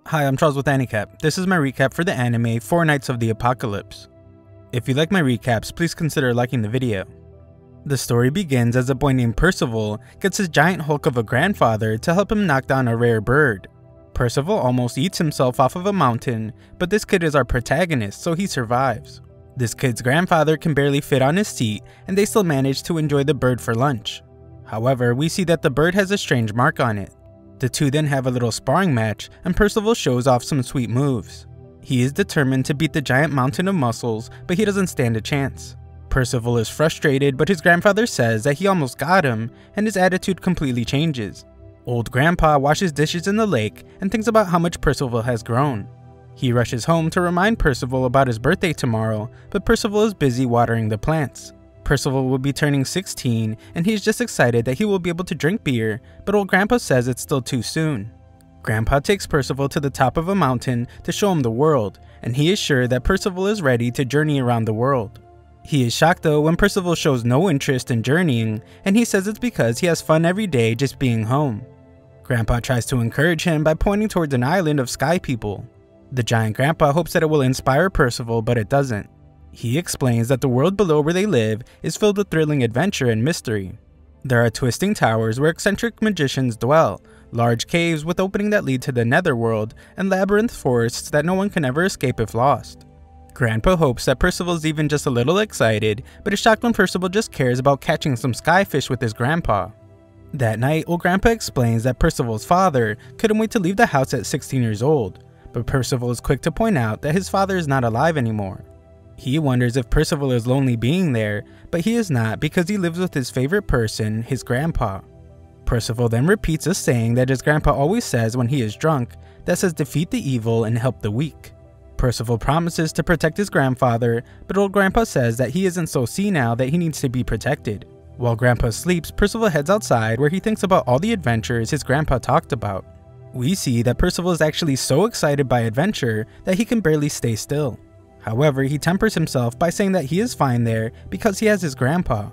Hi, I'm Charles with Anicap. This is my recap for the anime 4 Nights of the Apocalypse. If you like my recaps, please consider liking the video. The story begins as a boy named Percival gets his giant hulk of a grandfather to help him knock down a rare bird. Percival almost eats himself off of a mountain, but this kid is our protagonist, so he survives. This kid's grandfather can barely fit on his seat, and they still manage to enjoy the bird for lunch. However, we see that the bird has a strange mark on it. The two then have a little sparring match, and Percival shows off some sweet moves. He is determined to beat the giant mountain of muscles, but he doesn't stand a chance. Percival is frustrated, but his grandfather says that he almost got him, and his attitude completely changes. Old Grandpa washes dishes in the lake and thinks about how much Percival has grown. He rushes home to remind Percival about his birthday tomorrow, but Percival is busy watering the plants. Percival will be turning 16, and he's just excited that he will be able to drink beer, but old Grandpa says it's still too soon. Grandpa takes Percival to the top of a mountain to show him the world, and he is sure that Percival is ready to journey around the world. He is shocked though when Percival shows no interest in journeying, and he says it's because he has fun every day just being home. Grandpa tries to encourage him by pointing towards an island of sky people. The giant grandpa hopes that it will inspire Percival, but it doesn't. He explains that the world below where they live is filled with thrilling adventure and mystery. There are twisting towers where eccentric magicians dwell, large caves with opening that lead to the netherworld, and labyrinth forests that no one can ever escape if lost. Grandpa hopes that Percival is even just a little excited, but is shocked when Percival just cares about catching some skyfish with his grandpa. That night, old Grandpa explains that Percival's father couldn't wait to leave the house at 16 years old, but Percival is quick to point out that his father is not alive anymore. He wonders if Percival is lonely being there, but he is not because he lives with his favorite person, his grandpa. Percival then repeats a saying that his grandpa always says when he is drunk, that says defeat the evil and help the weak. Percival promises to protect his grandfather, but old Grandpa says that he isn't so senile that he needs to be protected. While Grandpa sleeps, Percival heads outside where he thinks about all the adventures his grandpa talked about. We see that Percival is actually so excited by adventure that he can barely stay still. However, he tempers himself by saying that he is fine there because he has his grandpa.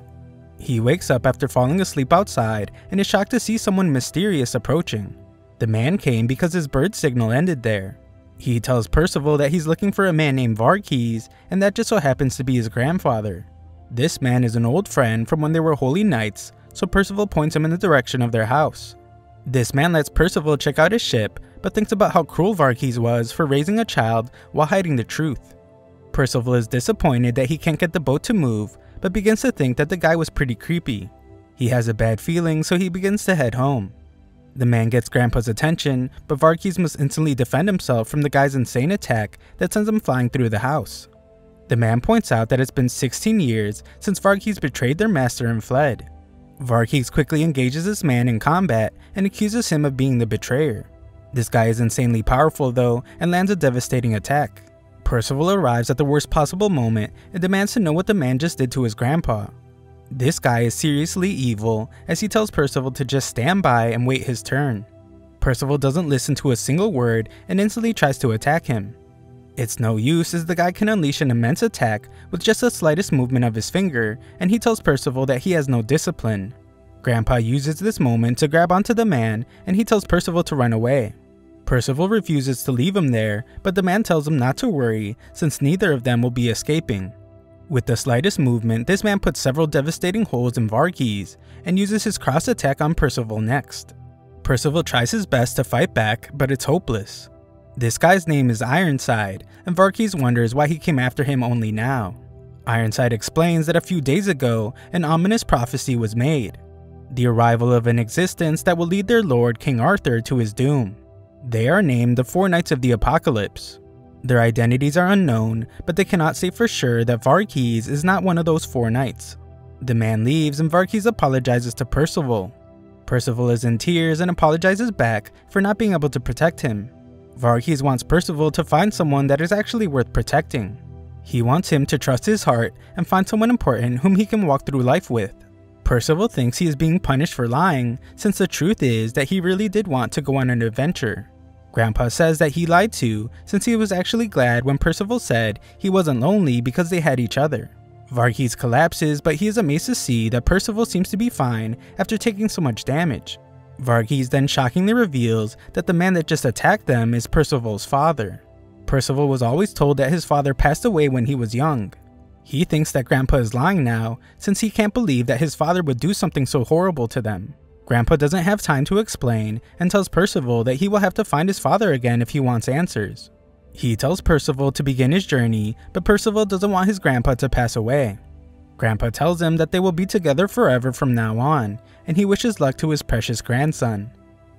He wakes up after falling asleep outside and is shocked to see someone mysterious approaching. The man came because his bird signal ended there. He tells Percival that he's looking for a man named Varghese, and that just so happens to be his grandfather. This man is an old friend from when they were holy knights, so Percival points him in the direction of their house. This man lets Percival check out his ship, but thinks about how cruel Varghese was for raising a child while hiding the truth. Percival is disappointed that he can't get the boat to move, but begins to think that the guy was pretty creepy. He has a bad feeling, so he begins to head home. The man gets Grandpa's attention, but Varghese must instantly defend himself from the guy's insane attack that sends him flying through the house. The man points out that it's been 16 years since Varghese betrayed their master and fled. Varghese quickly engages this man in combat and accuses him of being the betrayer. This guy is insanely powerful though, and lands a devastating attack. Percival arrives at the worst possible moment and demands to know what the man just did to his grandpa. This guy is seriously evil, as he tells Percival to just stand by and wait his turn. Percival doesn't listen to a single word and instantly tries to attack him. It's no use, as the guy can unleash an immense attack with just the slightest movement of his finger, and he tells Percival that he has no discipline. Grandpa uses this moment to grab onto the man, and he tells Percival to run away. Percival refuses to leave him there, but the man tells him not to worry, since neither of them will be escaping. With the slightest movement, this man puts several devastating holes in Varghese, and uses his cross attack on Percival next. Percival tries his best to fight back, but it's hopeless. This guy's name is Ironside, and Varghese wonders why he came after him only now. Ironside explains that a few days ago, an ominous prophecy was made. The arrival of an existence that will lead their lord, King Arthur, to his doom. They are named the 4 Nights of the Apocalypse. Their identities are unknown, but they cannot say for sure that Varghese is not one of those 4 knights. The man leaves and Varghese apologizes to Percival. Percival is in tears and apologizes back for not being able to protect him. Varghese wants Percival to find someone that is actually worth protecting. He wants him to trust his heart and find someone important whom he can walk through life with. Percival thinks he is being punished for lying, since the truth is that he really did want to go on an adventure. Grandpa says that he lied too, since he was actually glad when Percival said he wasn't lonely because they had each other. Varghese collapses, but he is amazed to see that Percival seems to be fine after taking so much damage. Varghese then shockingly reveals that the man that just attacked them is Percival's father. Percival was always told that his father passed away when he was young. He thinks that Grandpa is lying now since he can't believe that his father would do something so horrible to them. Grandpa doesn't have time to explain and tells Percival that he will have to find his father again if he wants answers. He tells Percival to begin his journey, but Percival doesn't want his grandpa to pass away. Grandpa tells him that they will be together forever from now on, and he wishes luck to his precious grandson.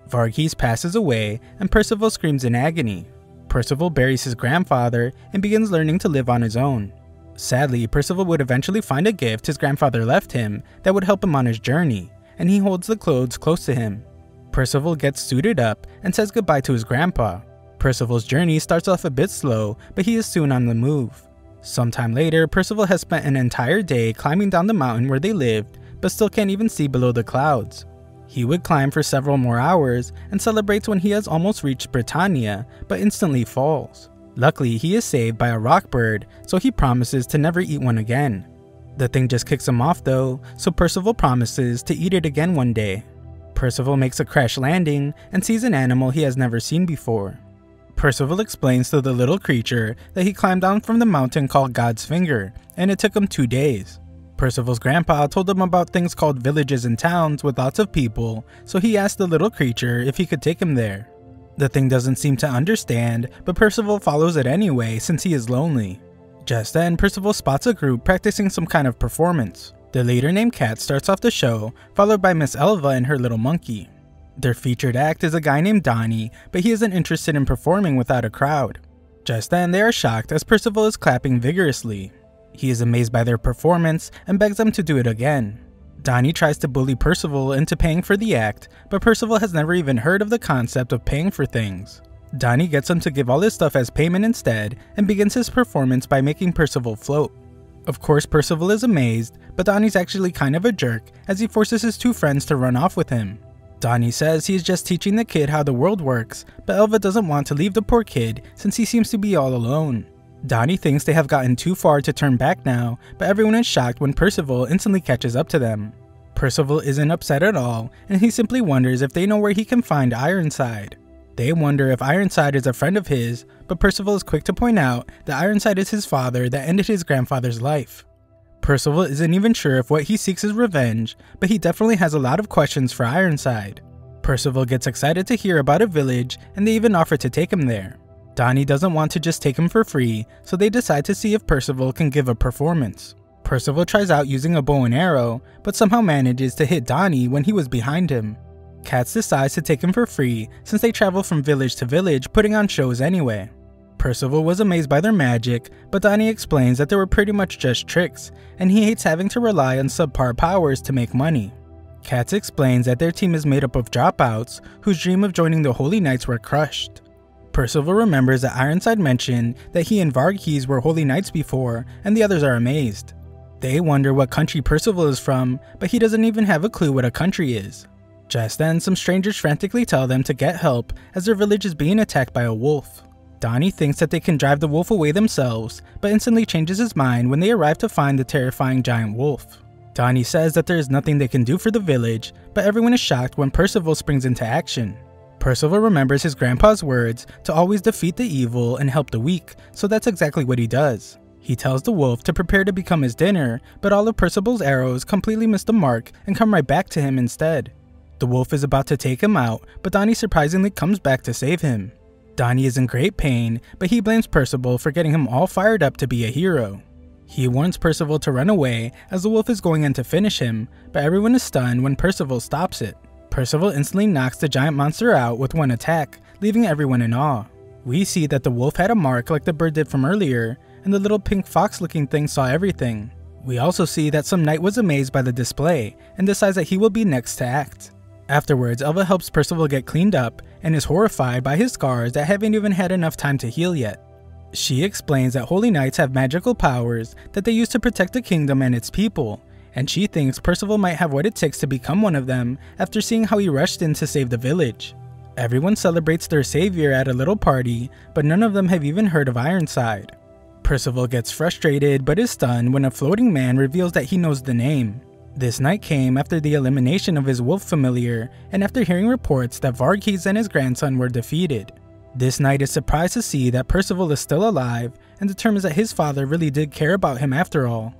Varghese passes away, and Percival screams in agony. Percival buries his grandfather and begins learning to live on his own. Sadly, Percival would eventually find a gift his grandfather left him that would help him on his journey, and he holds the clothes close to him. Percival gets suited up and says goodbye to his grandpa. Percival's journey starts off a bit slow, but he is soon on the move. Sometime later, Percival has spent an entire day climbing down the mountain where they lived, but still can't even see below the clouds. He would climb for several more hours and celebrates when he has almost reached Britannia, but instantly falls. Luckily, he is saved by a rock bird, so he promises to never eat one again. The thing just kicks him off though, so Percival promises to eat it again one day. Percival makes a crash landing and sees an animal he has never seen before. Percival explains to the little creature that he climbed down from the mountain called God's Finger, and it took him 2 days. Percival's grandpa told him about things called villages and towns with lots of people, so he asked the little creature if he could take him there. The thing doesn't seem to understand, but Percival follows it anyway since he is lonely. Just then, Percival spots a group practicing some kind of performance. The leader named Cat starts off the show, followed by Miss Elva and her little monkey. Their featured act is a guy named Donnie, but he isn't interested in performing without a crowd. Just then, they are shocked as Percival is clapping vigorously. He is amazed by their performance and begs them to do it again. Donnie tries to bully Percival into paying for the act, but Percival has never even heard of the concept of paying for things. Donnie gets him to give all his stuff as payment instead and begins his performance by making Percival float. Of course, Percival is amazed, but Donnie's actually kind of a jerk as he forces his 2 friends to run off with him. Donnie says he is just teaching the kid how the world works, but Elva doesn't want to leave the poor kid since he seems to be all alone. Donnie thinks they have gotten too far to turn back now, but everyone is shocked when Percival instantly catches up to them. Percival isn't upset at all, and he simply wonders if they know where he can find Ironside. They wonder if Ironside is a friend of his, but Percival is quick to point out that Ironside is his father that ended his grandfather's life. Percival isn't even sure if what he seeks is revenge, but he definitely has a lot of questions for Ironside. Percival gets excited to hear about a village, and they even offer to take him there. Donnie doesn't want to just take him for free, so they decide to see if Percival can give a performance. Percival tries out using a bow and arrow, but somehow manages to hit Donnie when he was behind him. Katz decides to take him for free since they travel from village to village putting on shows anyway. Percival was amazed by their magic, but Donnie explains that they were pretty much just tricks, and he hates having to rely on subpar powers to make money. Katz explains that their team is made up of dropouts whose dream of joining the Holy Knights were crushed. Percival remembers that Ironside mentioned that he and Varghese were Holy Knights before, and the others are amazed. They wonder what country Percival is from, but he doesn't even have a clue what a country is. Just then, some strangers frantically tell them to get help as their village is being attacked by a wolf. Donnie thinks that they can drive the wolf away themselves, but instantly changes his mind when they arrive to find the terrifying giant wolf. Donnie says that there is nothing they can do for the village, but everyone is shocked when Percival springs into action. Percival remembers his grandpa's words to always defeat the evil and help the weak, so that's exactly what he does. He tells the wolf to prepare to become his dinner, but all of Percival's arrows completely miss the mark and come right back to him instead. The wolf is about to take him out, but Donnie surprisingly comes back to save him. Donnie is in great pain, but he blames Percival for getting him all fired up to be a hero. He warns Percival to run away as the wolf is going in to finish him, but everyone is stunned when Percival stops it. Percival instantly knocks the giant monster out with one attack, leaving everyone in awe. We see that the wolf had a mark like the bird did from earlier, and the little pink fox looking thing saw everything. We also see that some knight was amazed by the display, and decides that he will be next to act. Afterwards, Elva helps Percival get cleaned up, and is horrified by his scars that haven't even had enough time to heal yet. She explains that Holy Knights have magical powers that they use to protect the kingdom and its people, and she thinks Percival might have what it takes to become one of them after seeing how he rushed in to save the village. Everyone celebrates their savior at a little party, but none of them have even heard of Ironside. Percival gets frustrated but is stunned when a floating man reveals that he knows the name. This night came after the elimination of his wolf familiar and after hearing reports that Varghese and his grandson were defeated. This knight is surprised to see that Percival is still alive and determines that his father really did care about him after all.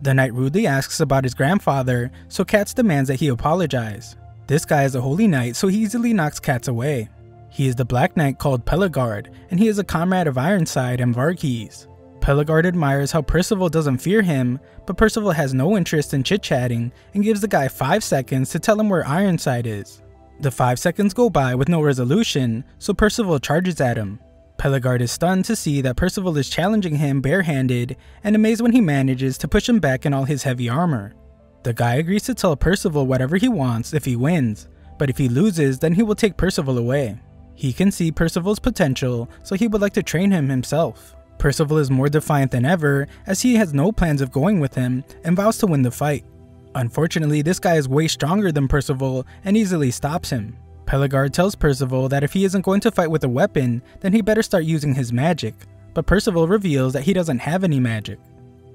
The knight rudely asks about his grandfather, so Katz demands that he apologize. This guy is a holy knight, so he easily knocks Katz away. He is the Black Knight called Pelegard, and he is a comrade of Ironside and Varghese. Pelegard admires how Percival doesn't fear him, but Percival has no interest in chit-chatting and gives the guy 5 seconds to tell him where Ironside is. The 5 seconds go by with no resolution, so Percival charges at him. Pelegard is stunned to see that Percival is challenging him barehanded and amazed when he manages to push him back in all his heavy armor. The guy agrees to tell Percival whatever he wants if he wins, but if he loses then he will take Percival away. He can see Percival's potential, so he would like to train him himself. Percival is more defiant than ever as he has no plans of going with him and vows to win the fight. Unfortunately, this guy is way stronger than Percival and easily stops him. Pelegard tells Percival that if he isn't going to fight with a weapon, then he better start using his magic, but Percival reveals that he doesn't have any magic.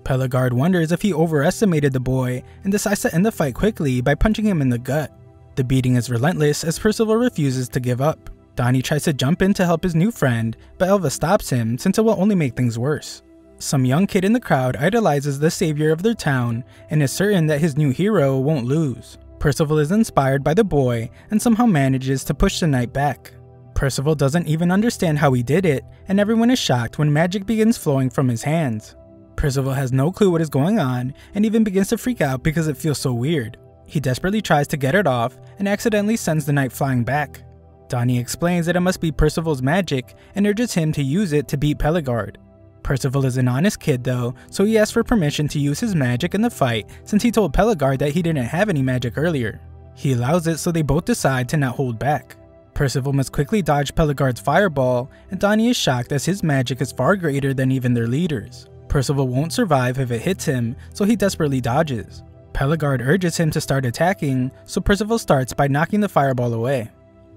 Pelegard wonders if he overestimated the boy and decides to end the fight quickly by punching him in the gut. The beating is relentless as Percival refuses to give up. Donnie tries to jump in to help his new friend, but Elva stops him since it will only make things worse. Some young kid in the crowd idolizes the savior of their town and is certain that his new hero won't lose. Percival is inspired by the boy and somehow manages to push the knight back. Percival doesn't even understand how he did it, and everyone is shocked when magic begins flowing from his hands. Percival has no clue what is going on and even begins to freak out because it feels so weird. He desperately tries to get it off and accidentally sends the knight flying back. Donnie explains that it must be Percival's magic and urges him to use it to beat Pelegard. Percival is an honest kid though, so he asks for permission to use his magic in the fight since he told Pelegard that he didn't have any magic earlier. He allows it, so they both decide to not hold back. Percival must quickly dodge Pelegard's fireball, and Donnie is shocked as his magic is far greater than even their leaders. Percival won't survive if it hits him, so he desperately dodges. Pelegard urges him to start attacking, so Percival starts by knocking the fireball away.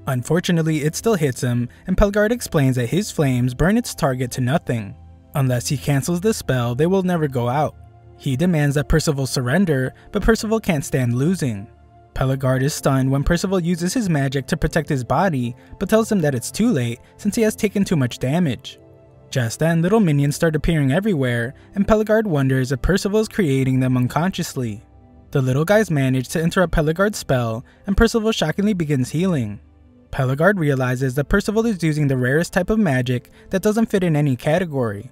Unfortunately, it still hits him, and Pelegard explains that his flames burn its target to nothing. Unless he cancels the spell, they will never go out. He demands that Percival surrender, but Percival can't stand losing. Pelegard is stunned when Percival uses his magic to protect his body, but tells him that it's too late since he has taken too much damage. Just then, little minions start appearing everywhere, and Pelegard wonders if Percival is creating them unconsciously. The little guys manage to interrupt Pelegard's spell, and Percival shockingly begins healing. Pelegard realizes that Percival is using the rarest type of magic that doesn't fit in any category.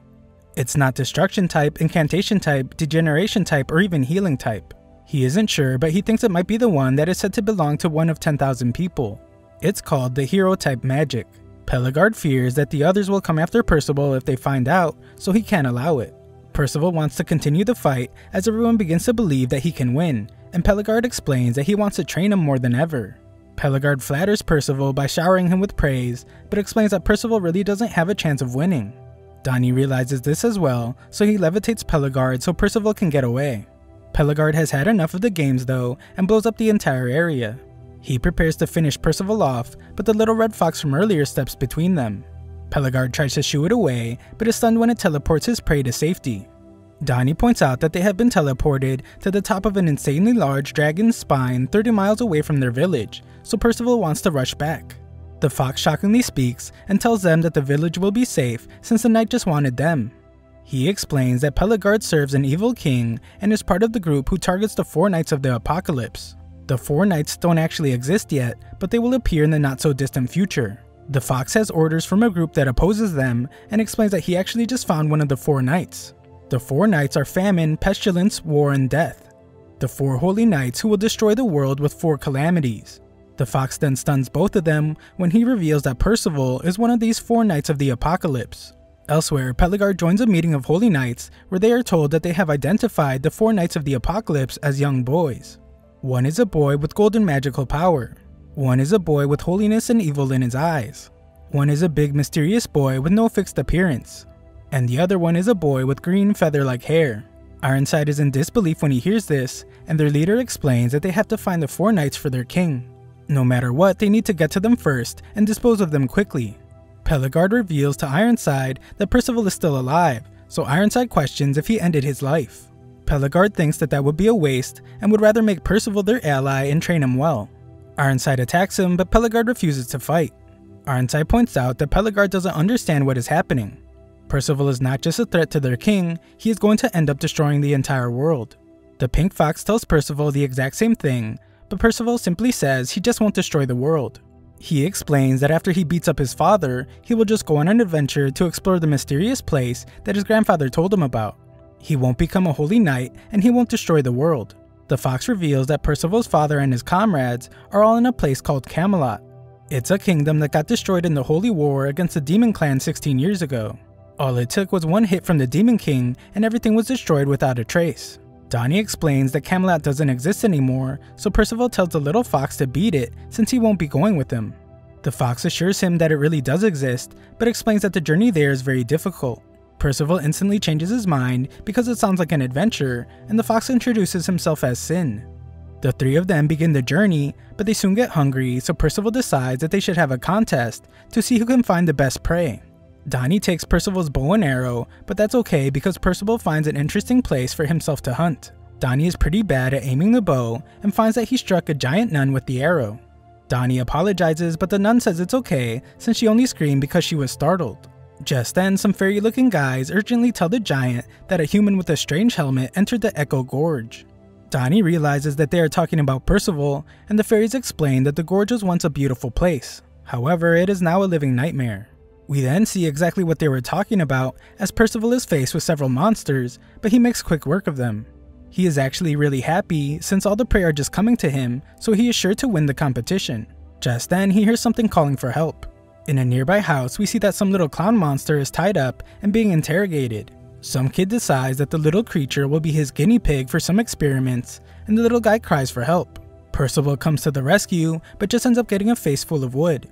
It's not destruction type, incantation type, degeneration type, or even healing type. He isn't sure, but he thinks it might be the one that is said to belong to one of 10,000 people. It's called the hero type magic. Pelegard fears that the others will come after Percival if they find out, so he can't allow it. Percival wants to continue the fight as everyone begins to believe that he can win, and Pelegard explains that he wants to train him more than ever. Pelegard flatters Percival by showering him with praise, but explains that Percival really doesn't have a chance of winning. Donnie realizes this as well, so he levitates Pelegard so Percival can get away. Pelegard has had enough of the games though, and blows up the entire area. He prepares to finish Percival off, but the little red fox from earlier steps between them. Pelegard tries to shoo it away, but is stunned when it teleports his prey to safety. Donnie points out that they have been teleported to the top of an insanely large dragon's spine 30 miles away from their village, so Percival wants to rush back. The fox shockingly speaks and tells them that the village will be safe since the knight just wanted them. He explains that Pelegard serves an evil king and is part of the group who targets the 4 Knights of the Apocalypse. The 4 Knights don't actually exist yet, but they will appear in the not so distant future. The fox has orders from a group that opposes them and explains that he actually just found one of the 4 Knights. The 4 Knights are famine, pestilence, war, and death. The 4 holy knights who will destroy the world with 4 calamities. The fox then stuns both of them when he reveals that Percival is one of these 4 Knights of the Apocalypse. Elsewhere, Pelegard joins a meeting of holy knights where they are told that they have identified the 4 Knights of the Apocalypse as young boys. One is a boy with golden magical power. One is a boy with holiness and evil in his eyes. One is a big mysterious boy with no fixed appearance. And the other one is a boy with green feather-like hair. Ironside is in disbelief when he hears this, and their leader explains that they have to find the 4 Knights for their king. No matter what, they need to get to them first and dispose of them quickly. Pelegard reveals to Ironside that Percival is still alive, so Ironside questions if he ended his life. Pelagard thinks that would be a waste and would rather make Percival their ally and train him well. Ironside attacks him, but Pelagard refuses to fight. Ironside points out that Pelagard doesn't understand what is happening. Percival is not just a threat to their king, he is going to end up destroying the entire world. The Pink Fox tells Percival the exact same thing, but Percival simply says he just won't destroy the world. He explains that after he beats up his father, he will just go on an adventure to explore the mysterious place that his grandfather told him about. He won't become a holy knight, and he won't destroy the world. The fox reveals that Percival's father and his comrades are all in a place called Camelot. It's a kingdom that got destroyed in the Holy War against the Demon Clan 16 years ago. All it took was one hit from the Demon King and everything was destroyed without a trace. Donnie explains that Camelot doesn't exist anymore, so Percival tells the little fox to beat it since he won't be going with him. The fox assures him that it really does exist, but explains that the journey there is very difficult. Percival instantly changes his mind because it sounds like an adventure, and the fox introduces himself as Sin. The three of them begin the journey, but they soon get hungry, so Percival decides that they should have a contest to see who can find the best prey. Donnie takes Percival's bow and arrow, but that's okay because Percival finds an interesting place for himself to hunt. Donnie is pretty bad at aiming the bow and finds that he struck a giant nun with the arrow. Donnie apologizes, but the nun says it's okay since she only screamed because she was startled. Just then, some fairy-looking guys urgently tell the giant that a human with a strange helmet entered the Echo Gorge. Donnie realizes that they are talking about Percival, and the fairies explain that the gorge was once a beautiful place. However, it is now a living nightmare. We then see exactly what they were talking about as Percival is faced with several monsters, but he makes quick work of them. He is actually really happy since all the prey are just coming to him, so he is sure to win the competition. Just then, he hears something calling for help. In a nearby house, we see that some little clown monster is tied up and being interrogated. Some kid decides that the little creature will be his guinea pig for some experiments, and the little guy cries for help. Percival comes to the rescue, but just ends up getting a face full of wood.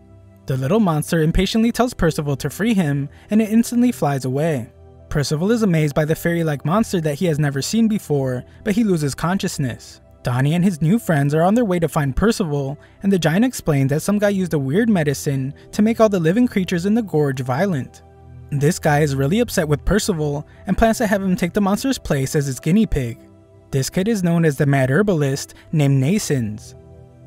The little monster impatiently tells Percival to free him, and it instantly flies away. Percival is amazed by the fairy-like monster that he has never seen before, but he loses consciousness. Donnie and his new friends are on their way to find Percival, and the giant explains that some guy used a weird medicine to make all the living creatures in the gorge violent. This guy is really upset with Percival and plans to have him take the monster's place as his guinea pig. This kid is known as the mad herbalist named Nasons.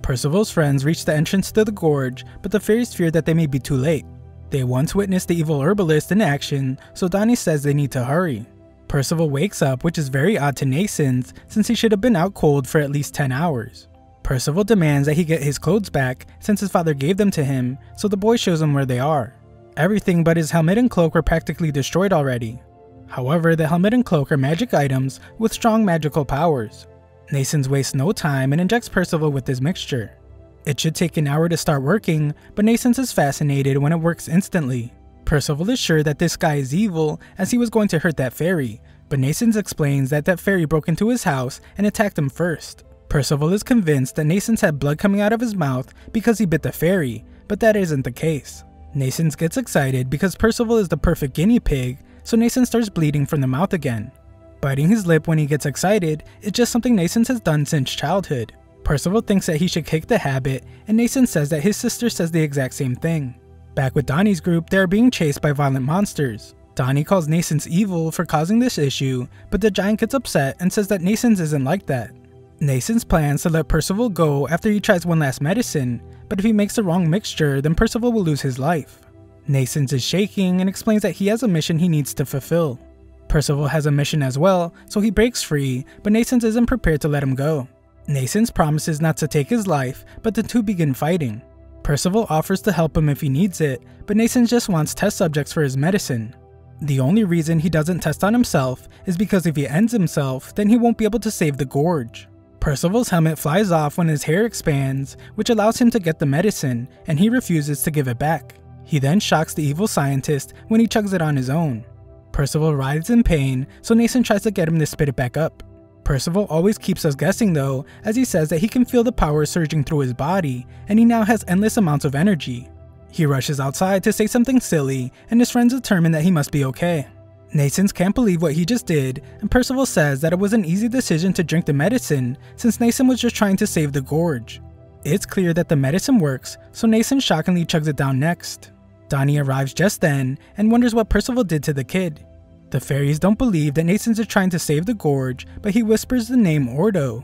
Percival's friends reach the entrance to the gorge, but the fairies fear that they may be too late. They once witnessed the evil herbalist in action, so Donnie says they need to hurry. Percival wakes up, which is very odd to Nasons since he should have been out cold for at least 10 hours. Percival demands that he get his clothes back since his father gave them to him, so the boy shows him where they are. Everything but his helmet and cloak were practically destroyed already. However, the helmet and cloak are magic items with strong magical powers. Nasons wastes no time and injects Percival with this mixture. It should take an hour to start working, but Nasons is fascinated when it works instantly. Percival is sure that this guy is evil as he was going to hurt that fairy, but Nasons explains that fairy broke into his house and attacked him first. Percival is convinced that Nasons had blood coming out of his mouth because he bit the fairy, but that isn't the case. Nasons gets excited because Percival is the perfect guinea pig, so Nasons starts bleeding from the mouth again. Biting his lip when he gets excited is just something Nasons has done since childhood. Percival thinks that he should kick the habit, and Nasons says that his sister says the exact same thing. Back with Donnie's group, they are being chased by violent monsters. Donnie calls Nasons evil for causing this issue, but the giant gets upset and says that Nasons isn't like that. Nasons plans to let Percival go after he tries one last medicine, but if he makes the wrong mixture, then Percival will lose his life. Nasons is shaking and explains that he has a mission he needs to fulfill. Percival has a mission as well, so he breaks free, but Nasons isn't prepared to let him go. Nasons promises not to take his life, but the two begin fighting. Percival offers to help him if he needs it, but Nasons just wants test subjects for his medicine. The only reason he doesn't test on himself is because if he ends himself, then he won't be able to save the gorge. Percival's helmet flies off when his hair expands, which allows him to get the medicine, and he refuses to give it back. He then shocks the evil scientist when he chugs it on his own. Percival writhes in pain, so Nasons tries to get him to spit it back up. Percival always keeps us guessing though, as he says that he can feel the power surging through his body, and he now has endless amounts of energy. He rushes outside to say something silly, and his friends determine that he must be okay. Nasons can't believe what he just did, and Percival says that it was an easy decision to drink the medicine since Nasons was just trying to save the gorge. It's clear that the medicine works, so Nasons shockingly chugs it down next. Donnie arrives just then and wonders what Percival did to the kid. The fairies don't believe that Nascens is trying to save the gorge, but he whispers the name Ordo.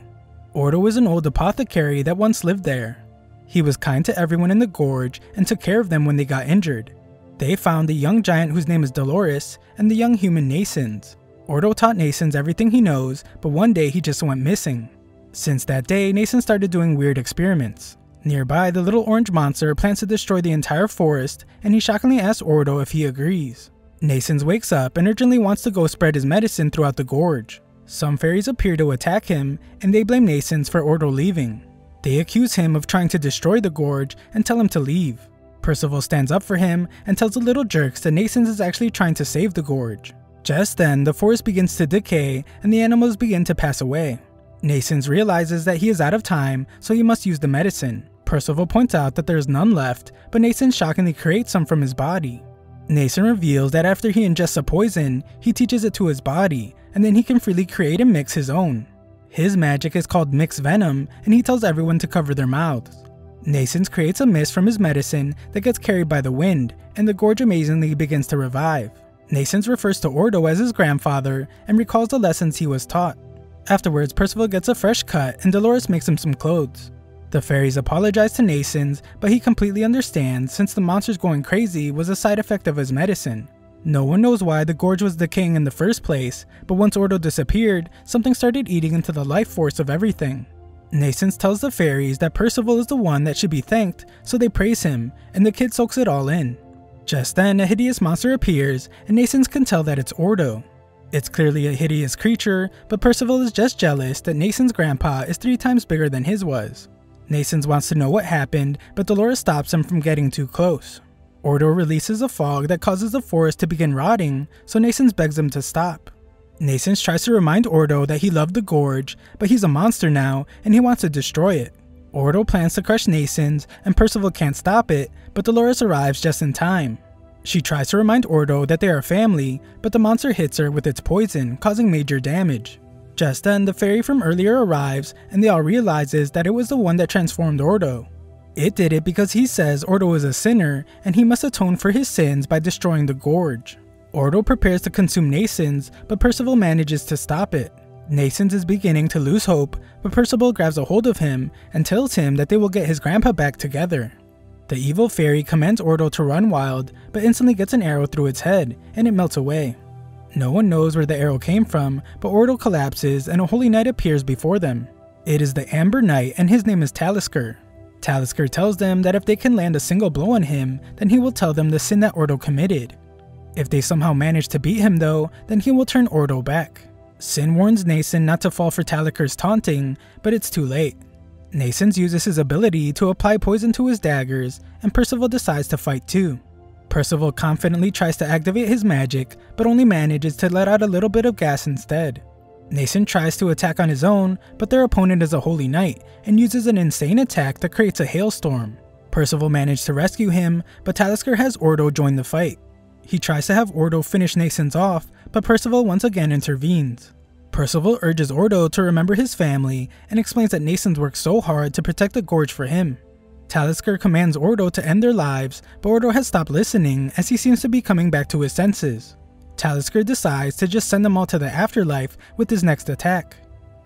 Ordo is an old apothecary that once lived there. He was kind to everyone in the gorge and took care of them when they got injured. They found the young giant whose name is Dolores and the young human Nascens. Ordo taught Nascens everything he knows, but one day he just went missing. Since that day, Nascens started doing weird experiments. Nearby, the little orange monster plans to destroy the entire forest, and he shockingly asks Ordo if he agrees. Nascens wakes up and urgently wants to go spread his medicine throughout the gorge. Some fairies appear to attack him, and they blame Nascens for Ordo leaving. They accuse him of trying to destroy the gorge and tell him to leave. Percival stands up for him and tells the little jerks that Nascens is actually trying to save the gorge. Just then, the forest begins to decay and the animals begin to pass away. Nascens realizes that he is out of time, so he must use the medicine. Percival points out that there is none left, but Nascens shockingly creates some from his body. Nascens reveals that after he ingests a poison, he teaches it to his body, and then he can freely create and mix his own. His magic is called Mix Venom, and he tells everyone to cover their mouths. Nascens creates a mist from his medicine that gets carried by the wind, and the gorge amazingly begins to revive. Nascens refers to Ordo as his grandfather and recalls the lessons he was taught. Afterwards, Percival gets a fresh cut and Dolores makes him some clothes. The fairies apologize to Nascens, but he completely understands since the monsters going crazy was a side effect of his medicine. No one knows why the gorge was decaying in the first place, but once Ordo disappeared, something started eating into the life force of everything. Nascens tells the fairies that Percival is the one that should be thanked, so they praise him, and the kid soaks it all in. Just then, a hideous monster appears, and Nascens can tell that it's Ordo. It's clearly a hideous creature, but Percival is just jealous that Nascens' grandpa is 3 times bigger than his was. Nascens wants to know what happened, but Dolores stops him from getting too close. Ordo releases a fog that causes the forest to begin rotting, so Nascens begs him to stop. Nascens tries to remind Ordo that he loved the gorge, but he's a monster now, and he wants to destroy it. Ordo plans to crush Nascens, and Percival can't stop it, but Dolores arrives just in time. She tries to remind Ordo that they are family, but the monster hits her with its poison, causing major damage. Just then, the fairy from earlier arrives, and they all realizes that it was the one that transformed Ordo. It did it because he says Ordo is a sinner, and he must atone for his sins by destroying the gorge. Ordo prepares to consume Nascens, but Percival manages to stop it. Nascens is beginning to lose hope, but Percival grabs a hold of him and tells him that they will get his grandpa back together. The evil fairy commands Ordo to run wild, but instantly gets an arrow through its head, and it melts away. No one knows where the arrow came from, but Ordo collapses and a holy knight appears before them. It is the Amber Knight, and his name is Talisker. Talisker tells them that if they can land a single blow on him, then he will tell them the sin that Ordo committed. If they somehow manage to beat him though, then he will turn Ordo back. Sin warns Nascens not to fall for Talisker's taunting, but it's too late. Nascens uses his ability to apply poison to his daggers, and Percival decides to fight too. Percival confidently tries to activate his magic, but only manages to let out a little bit of gas instead. Nascens tries to attack on his own, but their opponent is a holy knight, and uses an insane attack that creates a hailstorm. Percival managed to rescue him, but Talisker has Ordo join the fight. He tries to have Ordo finish Nascens off, but Percival once again intervenes. Percival urges Ordo to remember his family, and explains that Nascens worked so hard to protect the gorge for him. Talisker commands Ordo to end their lives, but Ordo has stopped listening as he seems to be coming back to his senses. Talisker decides to just send them all to the afterlife with his next attack.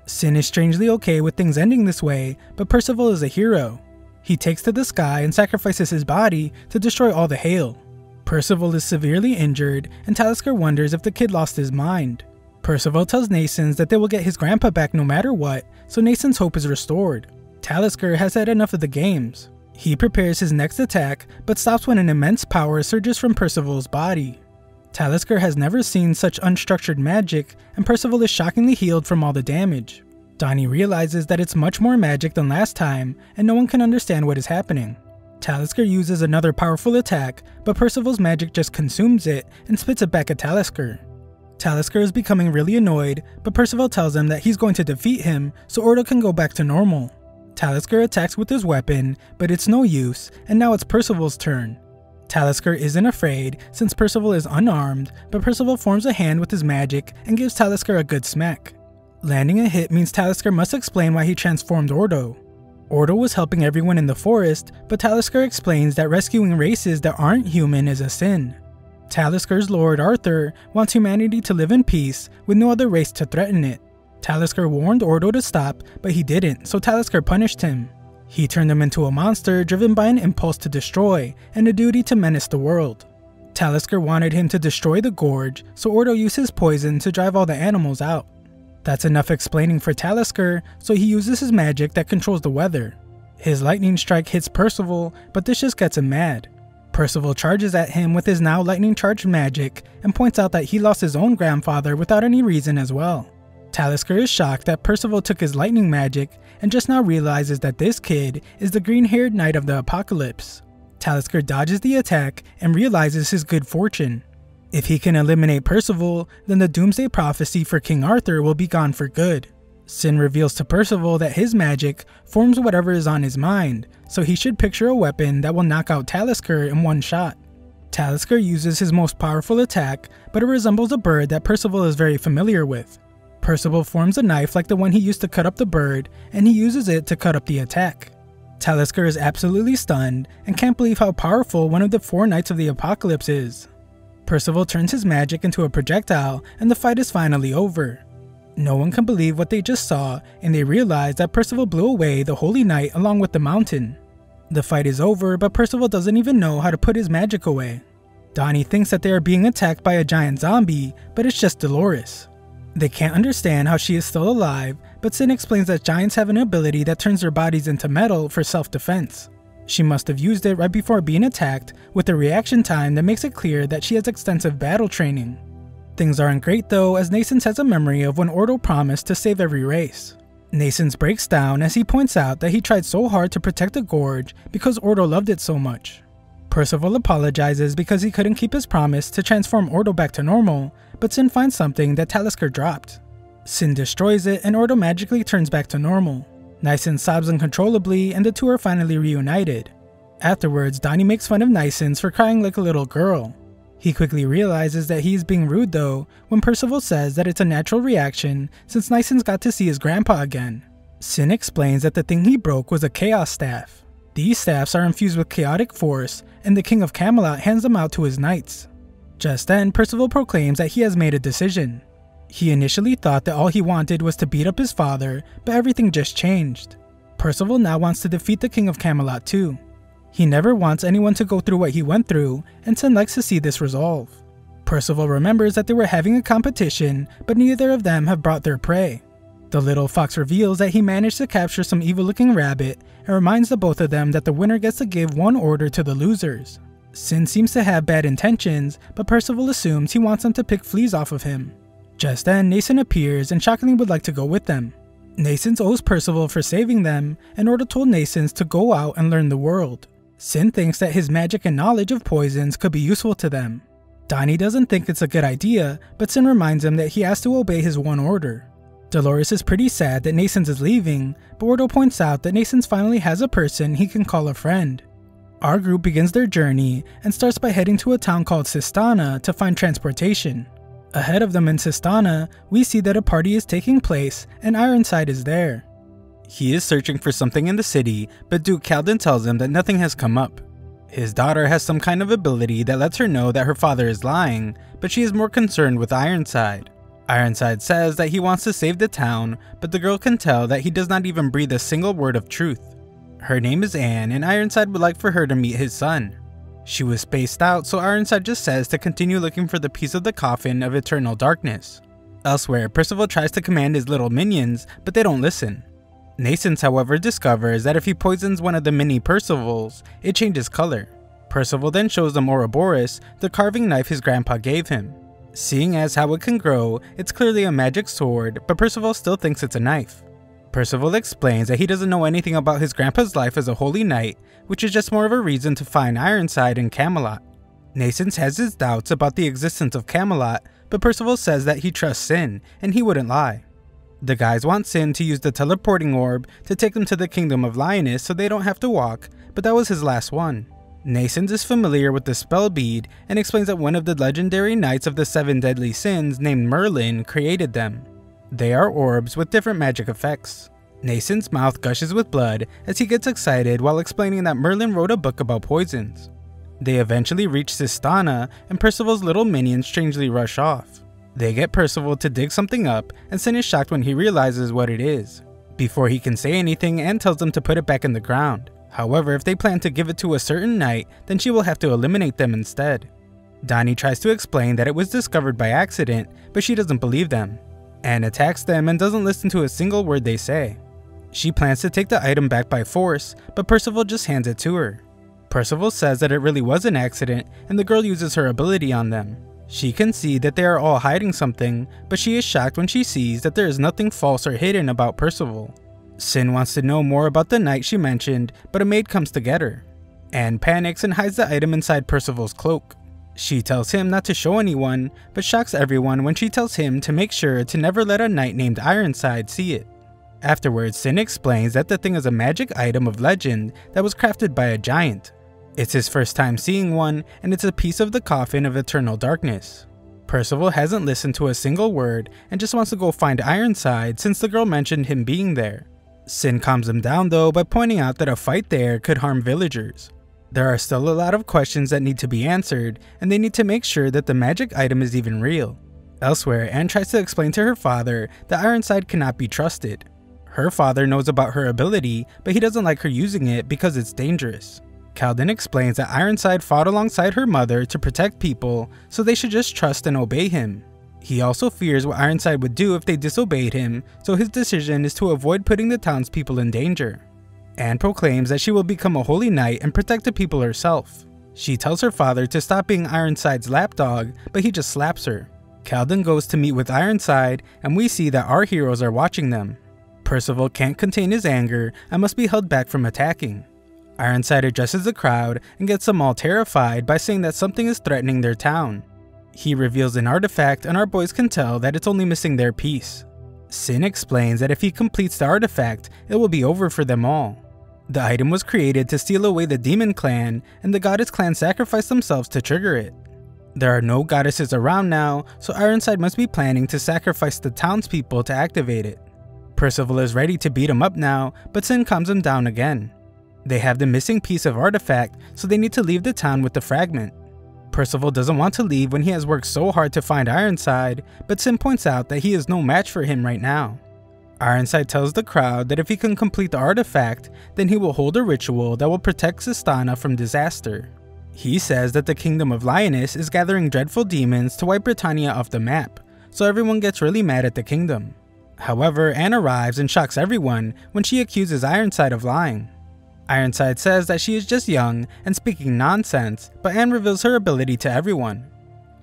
Sin is strangely okay with things ending this way, but Percival is a hero. He takes to the sky and sacrifices his body to destroy all the hail. Percival is severely injured, and Talisker wonders if the kid lost his mind. Percival tells Nascens that they will get his grandpa back no matter what, so Nascens' hope is restored. Talisker has had enough of the games. He prepares his next attack, but stops when an immense power surges from Percival's body. Talisker has never seen such unstructured magic, and Percival is shockingly healed from all the damage. Donnie realizes that it's much more magic than last time, and no one can understand what is happening. Talisker uses another powerful attack, but Percival's magic just consumes it and spits it back at Talisker. Talisker is becoming really annoyed, but Percival tells him that he's going to defeat him so Ordo can go back to normal. Talisker attacks with his weapon, but it's no use, and now it's Percival's turn. Talisker isn't afraid since Percival is unarmed, but Percival forms a hand with his magic and gives Talisker a good smack. Landing a hit means Talisker must explain why he transformed Ordo. Ordo was helping everyone in the forest, but Talisker explains that rescuing races that aren't human is a sin. Taliscar's Lord Arthur wants humanity to live in peace with no other race to threaten it. Taliscar warned Ordo to stop, but he didn't, so Taliscar punished him. He turned him into a monster driven by an impulse to destroy and a duty to menace the world. Taliscar wanted him to destroy the gorge, so Ordo used his poison to drive all the animals out. That's enough explaining for Taliscar, so he uses his magic that controls the weather. His lightning strike hits Percival, but this just gets him mad. Percival charges at him with his now lightning charged magic and points out that he lost his own grandfather without any reason as well. Taliscar is shocked that Percival took his lightning magic and just now realizes that this kid is the green-haired knight of the apocalypse. Taliscar dodges the attack and realizes his good fortune. If he can eliminate Percival, then the doomsday prophecy for King Arthur will be gone for good. Sin reveals to Percival that his magic forms whatever is on his mind, so he should picture a weapon that will knock out Taliscar in one shot. Taliscar uses his most powerful attack, but it resembles a bird that Percival is very familiar with. Percival forms a knife like the one he used to cut up the bird, and he uses it to cut up the attack. Taliscar is absolutely stunned and can't believe how powerful one of the 4 Knights of the Apocalypse is. Percival turns his magic into a projectile and the fight is finally over. No one can believe what they just saw, and they realize that Percival blew away the Holy Knight along with the mountain. The fight is over, but Percival doesn't even know how to put his magic away. Donnie thinks that they are being attacked by a giant zombie, but it's just Dolores. They can't understand how she is still alive, but Sin explains that giants have an ability that turns their bodies into metal for self-defense. She must have used it right before being attacked, with a reaction time that makes it clear that she has extensive battle training. Things aren't great though, as Nascens has a memory of when Ordo promised to save every race. Nascens breaks down as he points out that he tried so hard to protect the gorge because Ordo loved it so much. Percival apologizes because he couldn't keep his promise to transform Ordo back to normal, but Sin finds something that Taliscar dropped. Sin destroys it and Ordo magically turns back to normal. Nascens sobs uncontrollably and the two are finally reunited. Afterwards, Donnie makes fun of Nascens for crying like a little girl. He quickly realizes that he is being rude though, when Percival says that it's a natural reaction since Nascens got to see his grandpa again. Sin explains that the thing he broke was a Chaos Staff. These staffs are infused with chaotic force, and the King of Camelot hands them out to his knights. Just then, Percival proclaims that he has made a decision. He initially thought that all he wanted was to beat up his father, but everything just changed. Percival now wants to defeat the King of Camelot too. He never wants anyone to go through what he went through, and Sin likes to see this resolve. Percival remembers that they were having a competition, but neither of them have brought their prey. The little fox reveals that he managed to capture some evil-looking rabbit, and reminds the both of them that the winner gets to give one order to the losers. Sin seems to have bad intentions, but Percival assumes he wants them to pick fleas off of him. Just then, Nascens appears and shockingly would like to go with them. Nascens owes Percival for saving them, and Ordo told Nascens to go out and learn the world. Sin thinks that his magic and knowledge of poisons could be useful to them. Donnie doesn't think it's a good idea, but Sin reminds him that he has to obey his one order. Dolores is pretty sad that Nascens is leaving, but Ordo points out that Nascens finally has a person he can call a friend. Our group begins their journey and starts by heading to a town called Sistana to find transportation. Ahead of them in Sistana, we see that a party is taking place and Ironside is there. He is searching for something in the city, but Duke Calden tells him that nothing has come up. His daughter has some kind of ability that lets her know that her father is lying, but she is more concerned with Ironside. Ironside says that he wants to save the town, but the girl can tell that he does not even breathe a single word of truth. Her name is Anne, and Ironside would like for her to meet his son. She was spaced out, so Ironside just says to continue looking for the piece of the coffin of eternal darkness. Elsewhere, Percival tries to command his little minions, but they don't listen. Nascens, however, discovers that if he poisons one of the mini Percivals, it changes color. Percival then shows them Ouroboros, the carving knife his grandpa gave him. Seeing as how it can grow, it's clearly a magic sword, but Percival still thinks it's a knife. Percival explains that he doesn't know anything about his grandpa's life as a holy knight, which is just more of a reason to find Ironside in Camelot. Nascens has his doubts about the existence of Camelot, but Percival says that he trusts Sin, and he wouldn't lie. The guys want Sin to use the teleporting orb to take them to the kingdom of Lioness so they don't have to walk, but that was his last one. Nascens is familiar with the spell bead and explains that one of the legendary knights of the 7 deadly sins named Merlin created them. They are orbs with different magic effects. Nascens' mouth gushes with blood as he gets excited while explaining that Merlin wrote a book about poisons. They eventually reach Sistana, and Percival's little minions strangely rush off. They get Percival to dig something up, and Sin is shocked when he realizes what it is. Before he can say anything, Anne tells them to put it back in the ground. However, if they plan to give it to a certain knight, then she will have to eliminate them instead. Donnie tries to explain that it was discovered by accident, but she doesn't believe them. Anne attacks them and doesn't listen to a single word they say. She plans to take the item back by force, but Percival just hands it to her. Percival says that it really was an accident, and the girl uses her ability on them. She can see that they are all hiding something, but she is shocked when she sees that there is nothing false or hidden about Percival. Sin wants to know more about the knight she mentioned, but a maid comes to get her. Anne panics and hides the item inside Percival's cloak. She tells him not to show anyone, but shocks everyone when she tells him to make sure to never let a knight named Ironside see it. Afterwards, Sin explains that the thing is a magic item of legend that was crafted by a giant. It's his first time seeing one, and it's a piece of the coffin of eternal darkness. Percival hasn't listened to a single word and just wants to go find Ironside since the girl mentioned him being there. Sin calms him down though by pointing out that a fight there could harm villagers. There are still a lot of questions that need to be answered, and they need to make sure that the magic item is even real. Elsewhere, Anne tries to explain to her father that Ironside cannot be trusted. Her father knows about her ability, but he doesn't like her using it because it's dangerous. Kaladin explains that Ironside fought alongside her mother to protect people, so they should just trust and obey him. He also fears what Ironside would do if they disobeyed him, so his decision is to avoid putting the townspeople in danger. Anne proclaims that she will become a holy knight and protect the people herself. She tells her father to stop being Ironside's lapdog, but he just slaps her. Kaladin goes to meet with Ironside, and we see that our heroes are watching them. Percival can't contain his anger and must be held back from attacking. Ironside addresses the crowd and gets them all terrified by saying that something is threatening their town. He reveals an artifact, and our boys can tell that it's only missing their piece. Sin explains that if he completes the artifact, it will be over for them all. The item was created to steal away the demon clan, and the goddess clan sacrificed themselves to trigger it. There are no goddesses around now, so Ironside must be planning to sacrifice the townspeople to activate it. Percival is ready to beat him up now, but Sin calms him down again. They have the missing piece of artifact, so they need to leave the town with the fragment. Percival doesn't want to leave when he has worked so hard to find Ironside, but Sin points out that he is no match for him right now. Ironside tells the crowd that if he can complete the artifact, then he will hold a ritual that will protect Sistana from disaster. He says that the kingdom of Lioness is gathering dreadful demons to wipe Britannia off the map, so everyone gets really mad at the kingdom. However, Anne arrives and shocks everyone when she accuses Ironside of lying. Ironside says that she is just young and speaking nonsense, but Anne reveals her ability to everyone.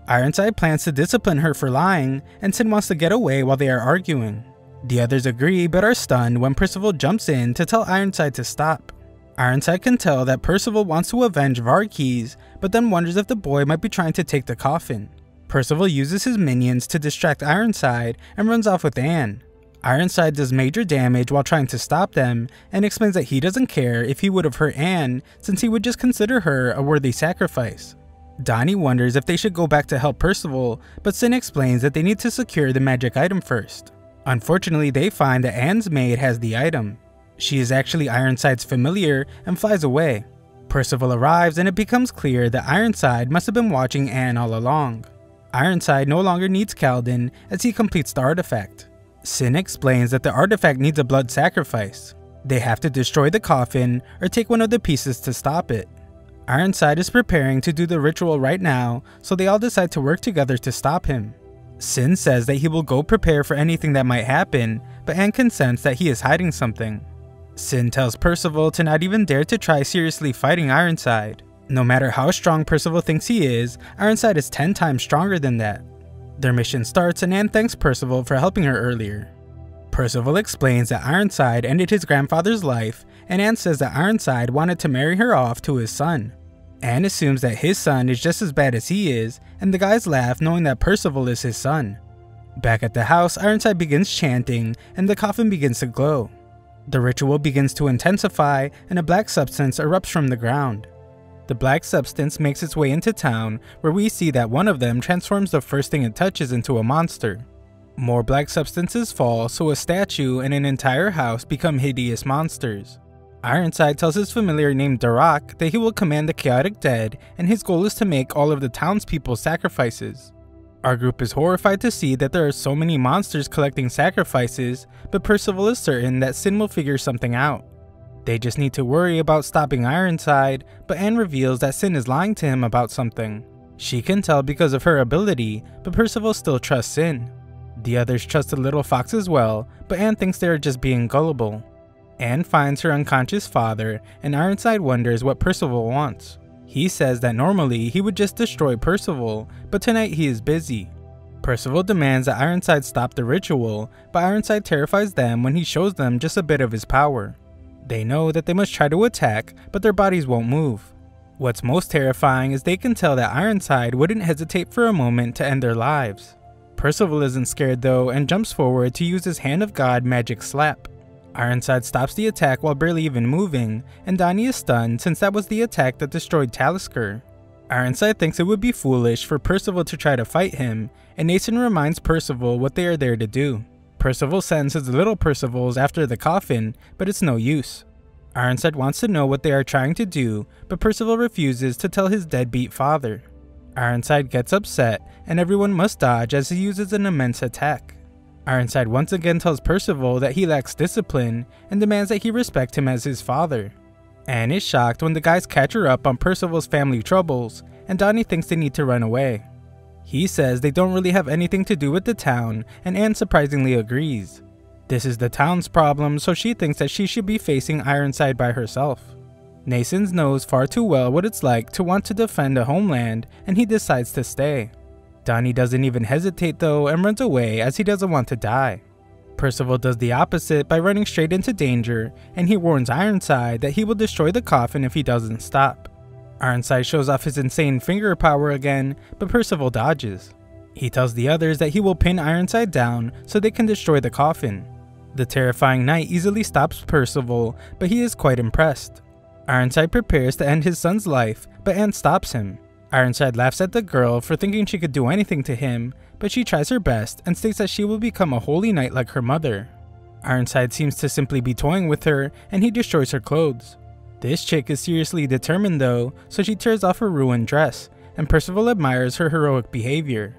Ironside plans to discipline her for lying, and Sin wants to get away while they are arguing. The others agree but are stunned when Percival jumps in to tell Ironside to stop. Ironside can tell that Percival wants to avenge Varkes, but then wonders if the boy might be trying to take the coffin. Percival uses his minions to distract Ironside and runs off with Anne. Ironside does major damage while trying to stop them, and explains that he doesn't care if he would have hurt Anne, since he would just consider her a worthy sacrifice. Donnie wonders if they should go back to help Percival, but Sin explains that they need to secure the magic item first. Unfortunately, they find that Anne's maid has the item. She is actually Ironside's familiar and flies away. Percival arrives and it becomes clear that Ironside must have been watching Anne all along. Ironside no longer needs Kaladin as he completes the artifact. Sin explains that the artifact needs a blood sacrifice. They have to destroy the coffin or take one of the pieces to stop it. Ironside is preparing to do the ritual right now, so they all decide to work together to stop him. Sin says that he will go prepare for anything that might happen, but Anne can sense that he is hiding something. Sin tells Percival to not even dare to try seriously fighting Ironside. No matter how strong Percival thinks he is, Ironside is 10 times stronger than that. Their mission starts and Anne thanks Percival for helping her earlier. Percival explains that Ironside ended his grandfather's life, and Anne says that Ironside wanted to marry her off to his son. Anne assumes that his son is just as bad as he is, and the guys laugh knowing that Percival is his son. Back at the house, Ironside begins chanting, and the coffin begins to glow. The ritual begins to intensify, and a black substance erupts from the ground. The black substance makes its way into town, where we see that one of them transforms the first thing it touches into a monster. More black substances fall, so a statue and an entire house become hideous monsters. Ironside tells his familiar named Darach that he will command the chaotic dead, and his goal is to make all of the townspeople sacrifices. Our group is horrified to see that there are so many monsters collecting sacrifices, but Percival is certain that Sin will figure something out. They just need to worry about stopping Ironside, but Anne reveals that Sin is lying to him about something. She can tell because of her ability, but Percival still trusts Sin. The others trust the little fox as well, but Anne thinks they are just being gullible. Anne finds her unconscious father, and Ironside wonders what Percival wants. He says that normally he would just destroy Percival, but tonight he is busy. Percival demands that Ironside stop the ritual, but Ironside terrifies them when he shows them just a bit of his power. They know that they must try to attack, but their bodies won't move. What's most terrifying is they can tell that Ironside wouldn't hesitate for a moment to end their lives. Percival isn't scared though and jumps forward to use his Hand of God magic slap. Ironside stops the attack while barely even moving, and Donnie is stunned since that was the attack that destroyed Talisker. Ironside thinks it would be foolish for Percival to try to fight him, and Nathan reminds Percival what they are there to do. Percival sends his little Percivals after the coffin, but it's no use. Ironside wants to know what they are trying to do, but Percival refuses to tell his deadbeat father. Ironside gets upset, and everyone must dodge as he uses an immense attack. Ironside once again tells Percival that he lacks discipline and demands that he respect him as his father. Anne is shocked when the guys catch her up on Percival's family troubles, and Donnie thinks they need to run away. He says they don't really have anything to do with the town, and Anne surprisingly agrees. This is the town's problem, so she thinks that she should be facing Ironside by herself. Nasons knows far too well what it's like to want to defend a homeland, and he decides to stay. Donnie doesn't even hesitate though and runs away as he doesn't want to die. Percival does the opposite by running straight into danger, and he warns Ironside that he will destroy the coffin if he doesn't stop. Ironside shows off his insane finger power again, but Percival dodges. He tells the others that he will pin Ironside down so they can destroy the coffin. The terrifying knight easily stops Percival, but he is quite impressed. Ironside prepares to end his son's life, but Anne stops him. Ironside laughs at the girl for thinking she could do anything to him, but she tries her best and states that she will become a holy knight like her mother. Ironside seems to simply be toying with her, and he destroys her clothes. This chick is seriously determined though, so she tears off her ruined dress, and Percival admires her heroic behavior.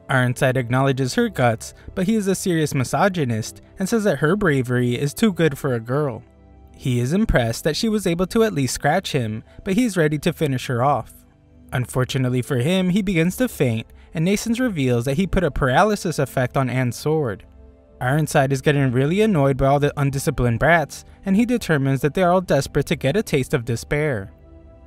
Ironside acknowledges her guts, but he is a serious misogynist and says that her bravery is too good for a girl. He is impressed that she was able to at least scratch him, but he is ready to finish her off. Unfortunately for him, he begins to faint, and Nasons reveals that he put a paralysis effect on Anne's sword. Ironside is getting really annoyed by all the undisciplined brats, and he determines that they are all desperate to get a taste of despair.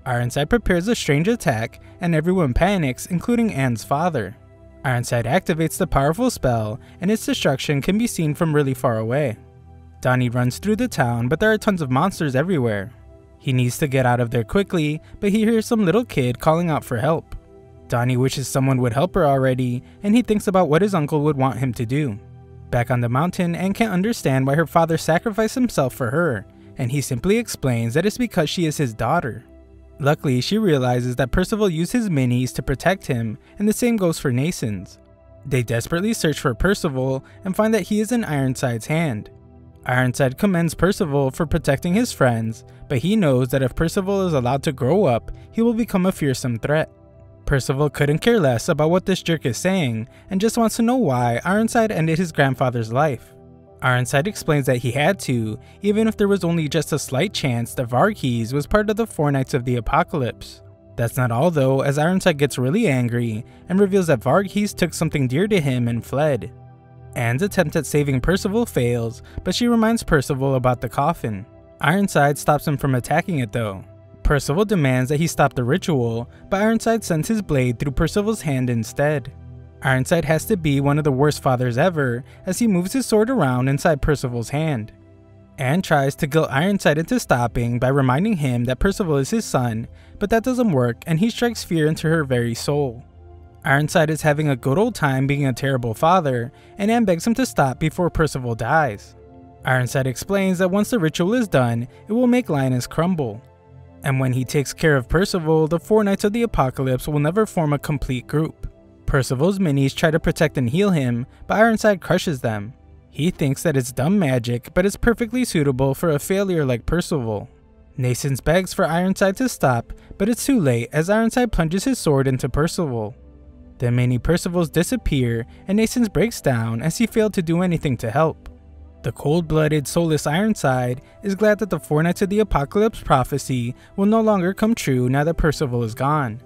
Ironside prepares a strange attack, and everyone panics, including Anne's father. Ironside activates the powerful spell, and its destruction can be seen from really far away. Donnie runs through the town, but there are tons of monsters everywhere. He needs to get out of there quickly, but he hears some little kid calling out for help. Donnie wishes someone would help her already, and he thinks about what his uncle would want him to do. Back on the mountain, Anne can't understand why her father sacrificed himself for her, and he simply explains that it's because she is his daughter. Luckily, she realizes that Percival used his minis to protect him, and the same goes for Nasons. They desperately search for Percival and find that he is in Ironside's hand. Ironside commends Percival for protecting his friends, but he knows that if Percival is allowed to grow up, he will become a fearsome threat. Percival couldn't care less about what this jerk is saying, and just wants to know why Ironside ended his grandfather's life. Ironside explains that he had to, even if there was only just a slight chance that Varghese was part of the Four Knights of the Apocalypse. That's not all though, as Ironside gets really angry and reveals that Varghese took something dear to him and fled. Anne's attempt at saving Percival fails, but she reminds Percival about the coffin. Ironside stops him from attacking it though. Percival demands that he stop the ritual, but Ironside sends his blade through Percival's hand instead. Ironside has to be one of the worst fathers ever, as he moves his sword around inside Percival's hand. Anne tries to guilt Ironside into stopping by reminding him that Percival is his son, but that doesn't work and he strikes fear into her very soul. Ironside is having a good old time being a terrible father, and Anne begs him to stop before Percival dies. Ironside explains that once the ritual is done, it will make Lyonesse crumble. And when he takes care of Percival, the Four Knights of the Apocalypse will never form a complete group. Percival's minis try to protect and heal him, but Ironside crushes them. He thinks that it's dumb magic, but it's perfectly suitable for a failure like Percival. Nascens begs for Ironside to stop, but it's too late as Ironside plunges his sword into Percival. The many Percivals disappear and Nascens breaks down as he failed to do anything to help. The cold-blooded, soulless Ironside is glad that the Four Knights of the Apocalypse prophecy will no longer come true now that Percival is gone.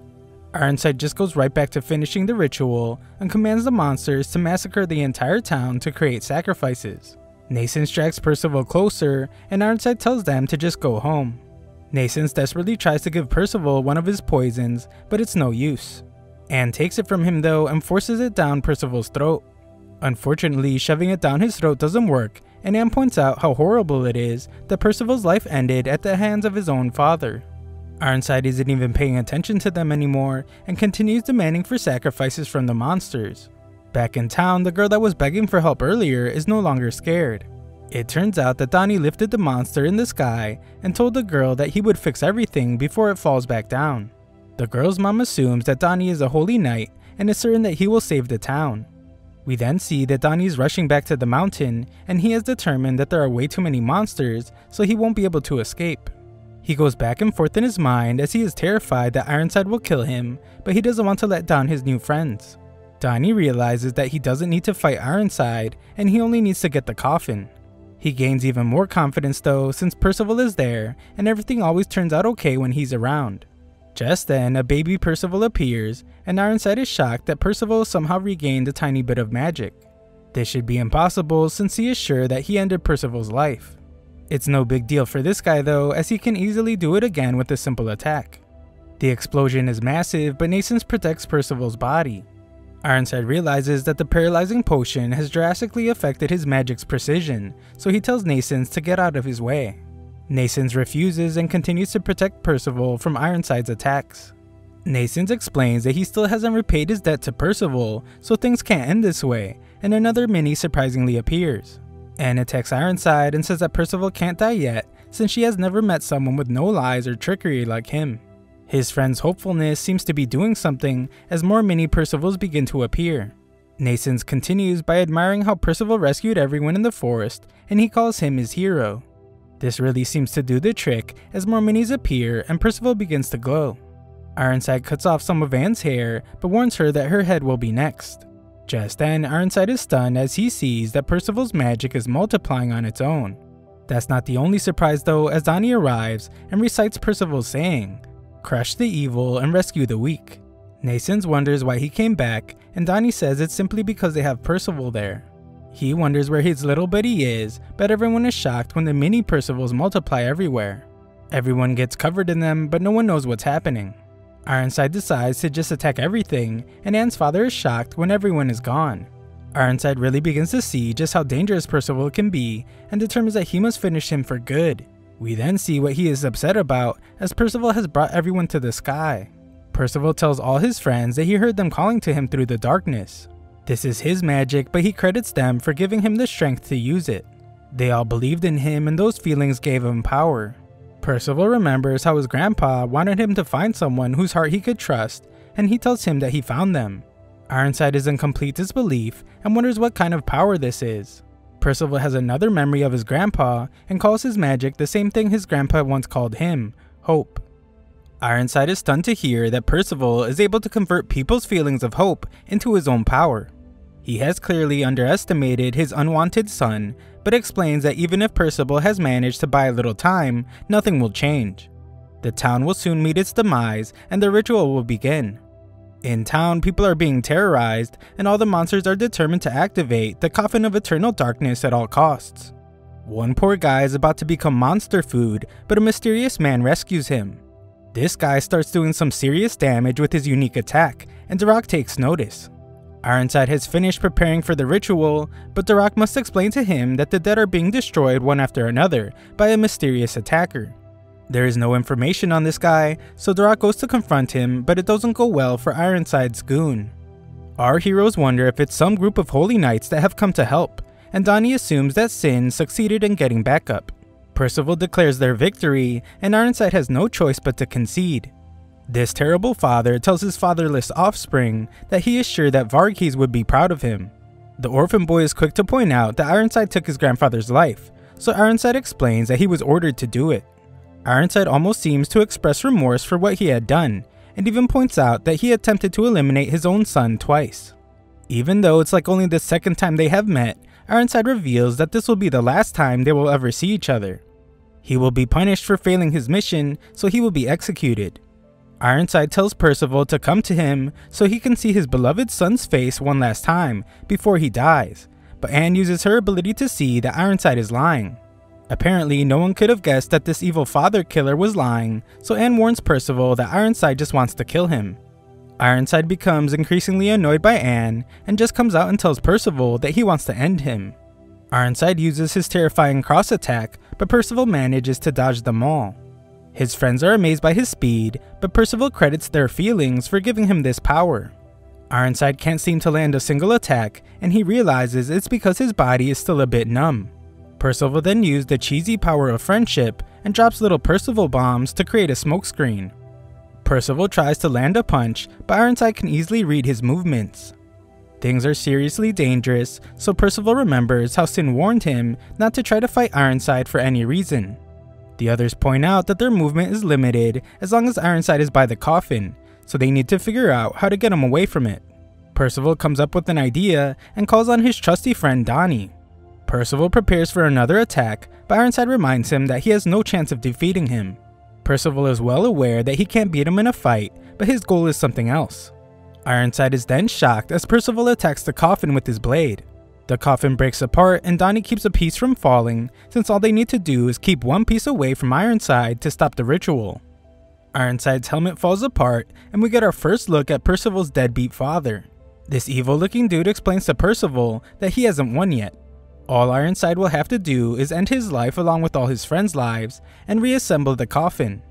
Ironside just goes right back to finishing the ritual and commands the monsters to massacre the entire town to create sacrifices. Nascens drags Percival closer and Ironside tells them to just go home. Nascens desperately tries to give Percival one of his poisons, but it's no use. Anne takes it from him though and forces it down Percival's throat. Unfortunately, shoving it down his throat doesn't work, and Anne points out how horrible it is that Percival's life ended at the hands of his own father. Ironside isn't even paying attention to them anymore and continues demanding for sacrifices from the monsters. Back in town, the girl that was begging for help earlier is no longer scared. It turns out that Donnie lifted the monster in the sky and told the girl that he would fix everything before it falls back down. The girl's mom assumes that Donnie is a holy knight and is certain that he will save the town. We then see that Donnie is rushing back to the mountain and he has determined that there are way too many monsters, so he won't be able to escape. He goes back and forth in his mind as he is terrified that Ironside will kill him, but he doesn't want to let down his new friends. Donnie realizes that he doesn't need to fight Ironside and he only needs to get the coffin. He gains even more confidence though since Percival is there and everything always turns out okay when he's around. Just then, a baby Percival appears, and Ironside is shocked that Percival somehow regained a tiny bit of magic. This should be impossible since he is sure that he ended Percival's life. It's no big deal for this guy though, as he can easily do it again with a simple attack. The explosion is massive, but Nascens protects Percival's body. Ironside realizes that the paralyzing potion has drastically affected his magic's precision, so he tells Nascens to get out of his way. Nascens refuses and continues to protect Percival from Ironside's attacks. Nascens explains that he still hasn't repaid his debt to Percival, so things can't end this way, and another mini surprisingly appears. Anne attacks Ironside and says that Percival can't die yet since she has never met someone with no lies or trickery like him. His friend's hopefulness seems to be doing something as more mini Percivals begin to appear. Nascens continues by admiring how Percival rescued everyone in the forest and he calls him his hero. This really seems to do the trick as more minis appear and Percival begins to glow. Ironside cuts off some of Anne's hair but warns her that her head will be next. Just then, Ironside is stunned as he sees that Percival's magic is multiplying on its own. That's not the only surprise though, as Donnie arrives and recites Percival's saying, "Crush the evil and rescue the weak." Nascens wonders why he came back and Donnie says it's simply because they have Percival there. He wonders where his little buddy is, but everyone is shocked when the mini Percivals multiply everywhere. Everyone gets covered in them, but no one knows what's happening. Ironside decides to just attack everything, and Anne's father is shocked when everyone is gone. Ironside really begins to see just how dangerous Percival can be, and determines that he must finish him for good. We then see what he is upset about, as Percival has brought everyone to the sky. Percival tells all his friends that he heard them calling to him through the darkness. This is his magic, but he credits them for giving him the strength to use it. They all believed in him and those feelings gave him power. Percival remembers how his grandpa wanted him to find someone whose heart he could trust, and he tells him that he found them. Ironside is in complete disbelief and wonders what kind of power this is. Percival has another memory of his grandpa and calls his magic the same thing his grandpa once called him, hope. Ironside is stunned to hear that Percival is able to convert people's feelings of hope into his own power. He has clearly underestimated his unwanted son, but explains that even if Percival has managed to buy a little time, nothing will change. The town will soon meet its demise and the ritual will begin. In town, people are being terrorized and all the monsters are determined to activate the Coffin of Eternal Darkness at all costs. One poor guy is about to become monster food, but a mysterious man rescues him. This guy starts doing some serious damage with his unique attack, and Darok takes notice. Ironside has finished preparing for the ritual, but Darok must explain to him that the dead are being destroyed one after another by a mysterious attacker. There is no information on this guy, so Darok goes to confront him, but it doesn't go well for Ironside's goon. Our heroes wonder if it's some group of holy knights that have come to help, and Donnie assumes that Sin succeeded in getting backup. Percival declares their victory, and Ironside has no choice but to concede. This terrible father tells his fatherless offspring that he is sure that Varghese would be proud of him. The orphan boy is quick to point out that Ironside took his grandfather's life, so Ironside explains that he was ordered to do it. Ironside almost seems to express remorse for what he had done, and even points out that he attempted to eliminate his own son twice. Even though it's like only the second time they have met, Ironside reveals that this will be the last time they will ever see each other. He will be punished for failing his mission, so he will be executed. Ironside tells Percival to come to him so he can see his beloved son's face one last time before he dies, but Anne uses her ability to see that Ironside is lying. Apparently, no one could have guessed that this evil father killer was lying, so Anne warns Percival that Ironside just wants to kill him. Ironside becomes increasingly annoyed by Anne and just comes out and tells Percival that he wants to end him. Ironside uses his terrifying cross attack, but Percival manages to dodge them all. His friends are amazed by his speed, but Percival credits their feelings for giving him this power. Ironside can't seem to land a single attack, and he realizes it's because his body is still a bit numb. Percival then used the cheesy power of friendship and drops little Percival bombs to create a smokescreen. Percival tries to land a punch, but Ironside can easily read his movements. Things are seriously dangerous, so Percival remembers how Sin warned him not to try to fight Ironside for any reason. The others point out that their movement is limited as long as Ironside is by the coffin, so they need to figure out how to get him away from it. Percival comes up with an idea and calls on his trusty friend Donnie. Percival prepares for another attack, but Ironside reminds him that he has no chance of defeating him. Percival is well aware that he can't beat him in a fight, but his goal is something else. Ironside is then shocked as Percival attacks the coffin with his blade. The coffin breaks apart and Donnie keeps a piece from falling, since all they need to do is keep one piece away from Ironside to stop the ritual. Ironside's helmet falls apart and we get our first look at Percival's deadbeat father. This evil looking dude explains to Percival that he hasn't won yet. All Ironside will have to do is end his life along with all his friends' lives and reassemble the coffin.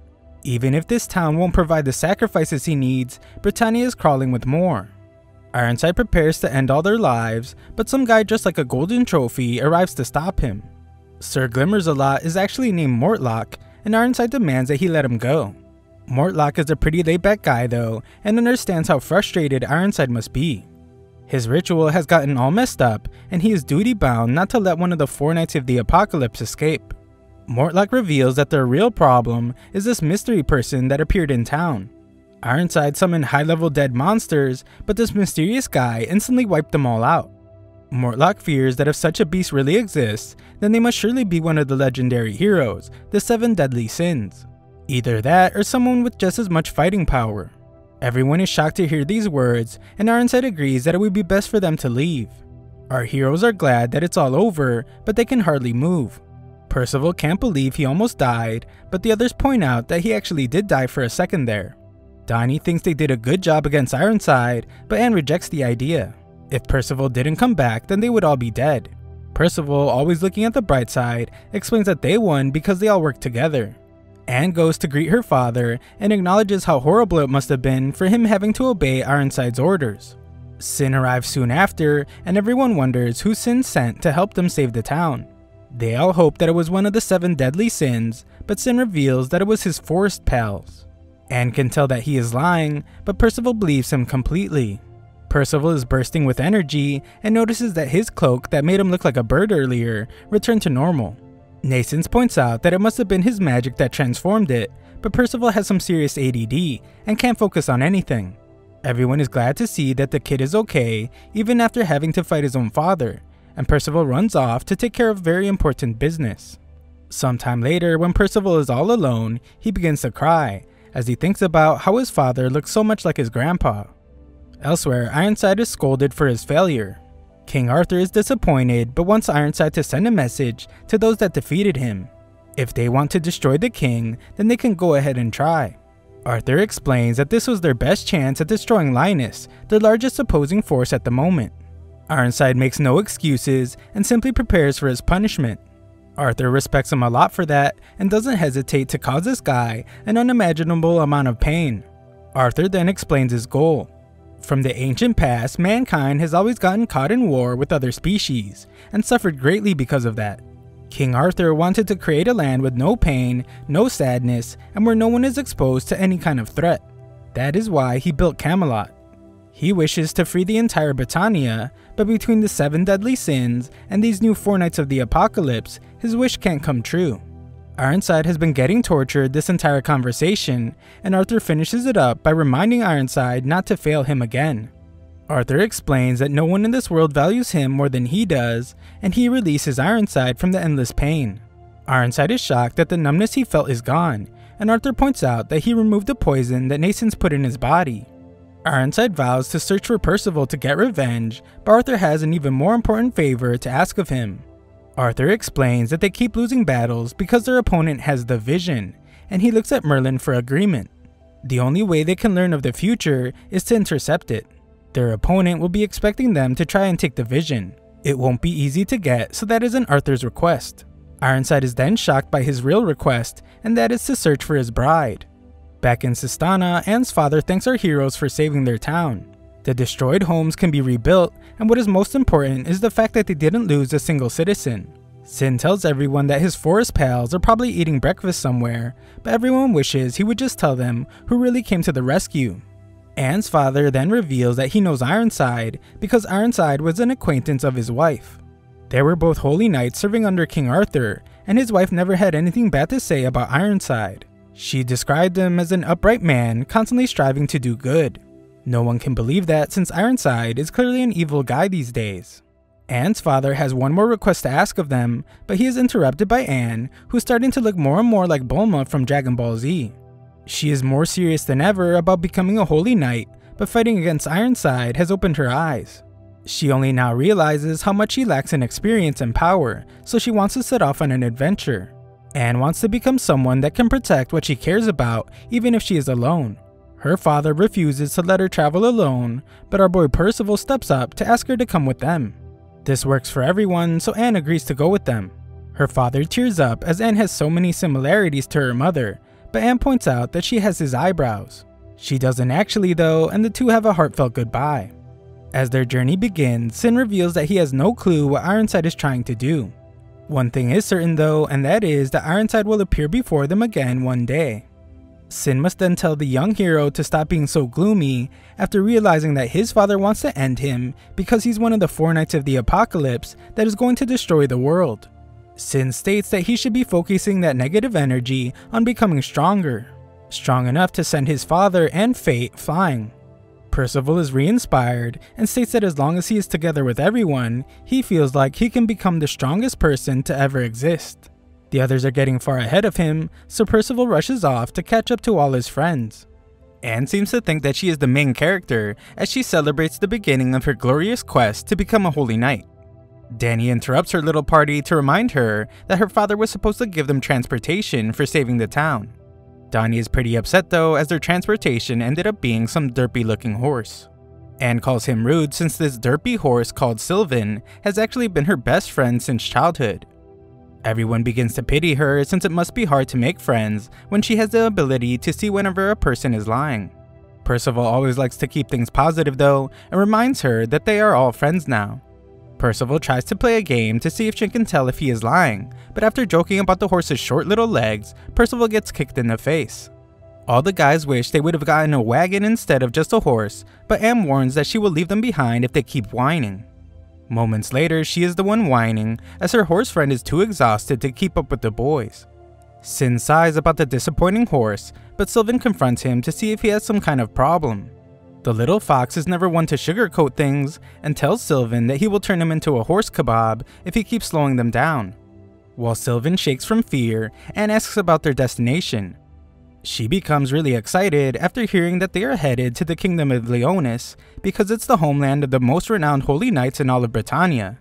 Even if this town won't provide the sacrifices he needs, Britannia is crawling with more. Ironside prepares to end all their lives, but some guy dressed like a golden trophy arrives to stop him. Sir Glimmers-a-Lot is actually named Mortlock, and Ironside demands that he let him go. Mortlock is a pretty laid-back guy though, and understands how frustrated Ironside must be. His ritual has gotten all messed up, and he is duty-bound not to let one of the 4 Knights of the Apocalypse escape. Mortlock reveals that their real problem is this mystery person that appeared in town. Ironside summoned high-level dead monsters, but this mysterious guy instantly wiped them all out. Mortlock fears that if such a beast really exists, then they must surely be one of the legendary heroes, the 7 Deadly Sins. Either that or someone with just as much fighting power. Everyone is shocked to hear these words, and Ironside agrees that it would be best for them to leave. Our heroes are glad that it's all over, but they can hardly move. Percival can't believe he almost died, but the others point out that he actually did die for a second there. Donnie thinks they did a good job against Ironside, but Anne rejects the idea. If Percival didn't come back, then they would all be dead. Percival, always looking at the bright side, explains that they won because they all worked together. Anne goes to greet her father and acknowledges how horrible it must have been for him having to obey Ironside's orders. Sin arrives soon after, and everyone wonders who Sin sent to help them save the town. They all hope that it was one of the 7 deadly sins, but Sin reveals that it was his forest pals. Anne can tell that he is lying, but Percival believes him completely. Percival is bursting with energy and notices that his cloak that made him look like a bird earlier returned to normal. Nascence points out that it must have been his magic that transformed it, but Percival has some serious ADD and can't focus on anything. Everyone is glad to see that the kid is okay, even after having to fight his own father, and Percival runs off to take care of very important business. Sometime later, when Percival is all alone, he begins to cry, as he thinks about how his father looks so much like his grandpa. Elsewhere, Ironside is scolded for his failure. King Arthur is disappointed, but wants Ironside to send a message to those that defeated him. If they want to destroy the king, then they can go ahead and try. Arthur explains that this was their best chance at destroying Linus, the largest opposing force at the moment. Ironside makes no excuses and simply prepares for his punishment. Arthur respects him a lot for that and doesn't hesitate to cause this guy an unimaginable amount of pain. Arthur then explains his goal. From the ancient past, mankind has always gotten caught in war with other species, and suffered greatly because of that. King Arthur wanted to create a land with no pain, no sadness, and where no one is exposed to any kind of threat. That is why he built Camelot. He wishes to free the entire Britannia, but between the 7 deadly sins and these new 4 Knights of the Apocalypse, his wish can't come true. Ironside has been getting tortured this entire conversation, and Arthur finishes it up by reminding Ironside not to fail him again. Arthur explains that no one in this world values him more than he does, and he releases Ironside from the endless pain. Ironside is shocked that the numbness he felt is gone, and Arthur points out that he removed the poison that Nason's put in his body. Ironside vows to search for Percival to get revenge, but Arthur has an even more important favor to ask of him. Arthur explains that they keep losing battles because their opponent has the vision, and he looks at Merlin for agreement. The only way they can learn of the future is to intercept it. Their opponent will be expecting them to try and take the vision. It won't be easy to get, so that isn't Arthur's request. Ironside is then shocked by his real request, and that is to search for his bride. Back in Sistana, Anne's father thanks our heroes for saving their town. The destroyed homes can be rebuilt, and what is most important is the fact that they didn't lose a single citizen. Sin tells everyone that his forest pals are probably eating breakfast somewhere, but everyone wishes he would just tell them who really came to the rescue. Anne's father then reveals that he knows Ironside because Ironside was an acquaintance of his wife. They were both holy knights serving under King Arthur, and his wife never had anything bad to say about Ironside. She described him as an upright man constantly striving to do good. No one can believe that since Ironside is clearly an evil guy these days. Anne's father has one more request to ask of them, but he is interrupted by Anne, who's starting to look more and more like Bulma from Dragon Ball Z. She is more serious than ever about becoming a holy knight, but fighting against Ironside has opened her eyes. She only now realizes how much she lacks in experience and power, so she wants to set off on an adventure. Anne wants to become someone that can protect what she cares about, even if she is alone. Her father refuses to let her travel alone, but our boy Percival steps up to ask her to come with them. This works for everyone, so Anne agrees to go with them. Her father tears up as Anne has so many similarities to her mother, but Anne points out that she has his eyebrows. She doesn't actually though, and the two have a heartfelt goodbye. As their journey begins, Sin reveals that he has no clue what Ironside is trying to do. One thing is certain though, and that is that Ironside will appear before them again one day. Sin must then tell the young hero to stop being so gloomy after realizing that his father wants to end him because he's one of the 4 Knights of the Apocalypse that is going to destroy the world. Sin states that he should be focusing that negative energy on becoming stronger, strong enough to send his father and Fate flying. Percival is re-inspired and states that as long as he is together with everyone, he feels like he can become the strongest person to ever exist. The others are getting far ahead of him, so Percival rushes off to catch up to all his friends. Anne seems to think that she is the main character as she celebrates the beginning of her glorious quest to become a holy knight. Danny interrupts her little party to remind her that her father was supposed to give them transportation for saving the town. Donnie is pretty upset though, as their transportation ended up being some derpy looking horse. Anne calls him rude since this derpy horse called Sylvan has actually been her best friend since childhood. Everyone begins to pity her since it must be hard to make friends when she has the ability to see whenever a person is lying. Percival always likes to keep things positive though, and reminds her that they are all friends now. Percival tries to play a game to see if she can tell if he is lying, but after joking about the horse's short little legs, Percival gets kicked in the face. All the guys wish they would have gotten a wagon instead of just a horse, but Anne warns that she will leave them behind if they keep whining. Moments later, she is the one whining, as her horse friend is too exhausted to keep up with the boys. Sin sighs about the disappointing horse, but Sylvan confronts him to see if he has some kind of problem. The little fox is never one to sugarcoat things, and tells Sylvan that he will turn him into a horse kebab if he keeps slowing them down. While Sylvan shakes from fear, Anne asks about their destination. She becomes really excited after hearing that they are headed to the Kingdom of Leonis because it's the homeland of the most renowned holy knights in all of Britannia.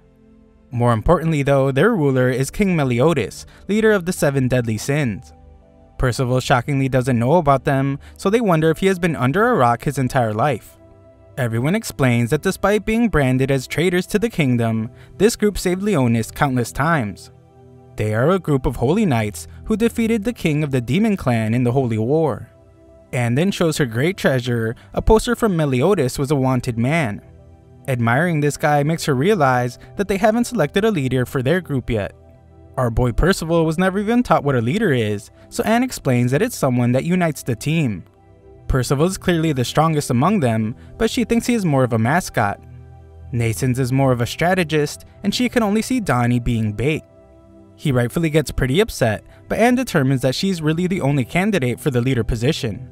More importantly though, their ruler is King Meliodas, leader of the 7 deadly sins. Percival shockingly doesn't know about them, so they wonder if he has been under a rock his entire life. Everyone explains that despite being branded as traitors to the kingdom, this group saved Leonis countless times. They are a group of holy knights who defeated the king of the demon clan in the Holy War. Anne then shows her great treasure, a poster from Meliodas was a wanted man. Admiring this guy makes her realize that they haven't selected a leader for their group yet. Our boy Percival was never even taught what a leader is, so Anne explains that it's someone that unites the team. Percival is clearly the strongest among them, but she thinks he is more of a mascot. Nason's is more of a strategist, and she can only see Donnie being bait. He rightfully gets pretty upset, but Anne determines that she's really the only candidate for the leader position.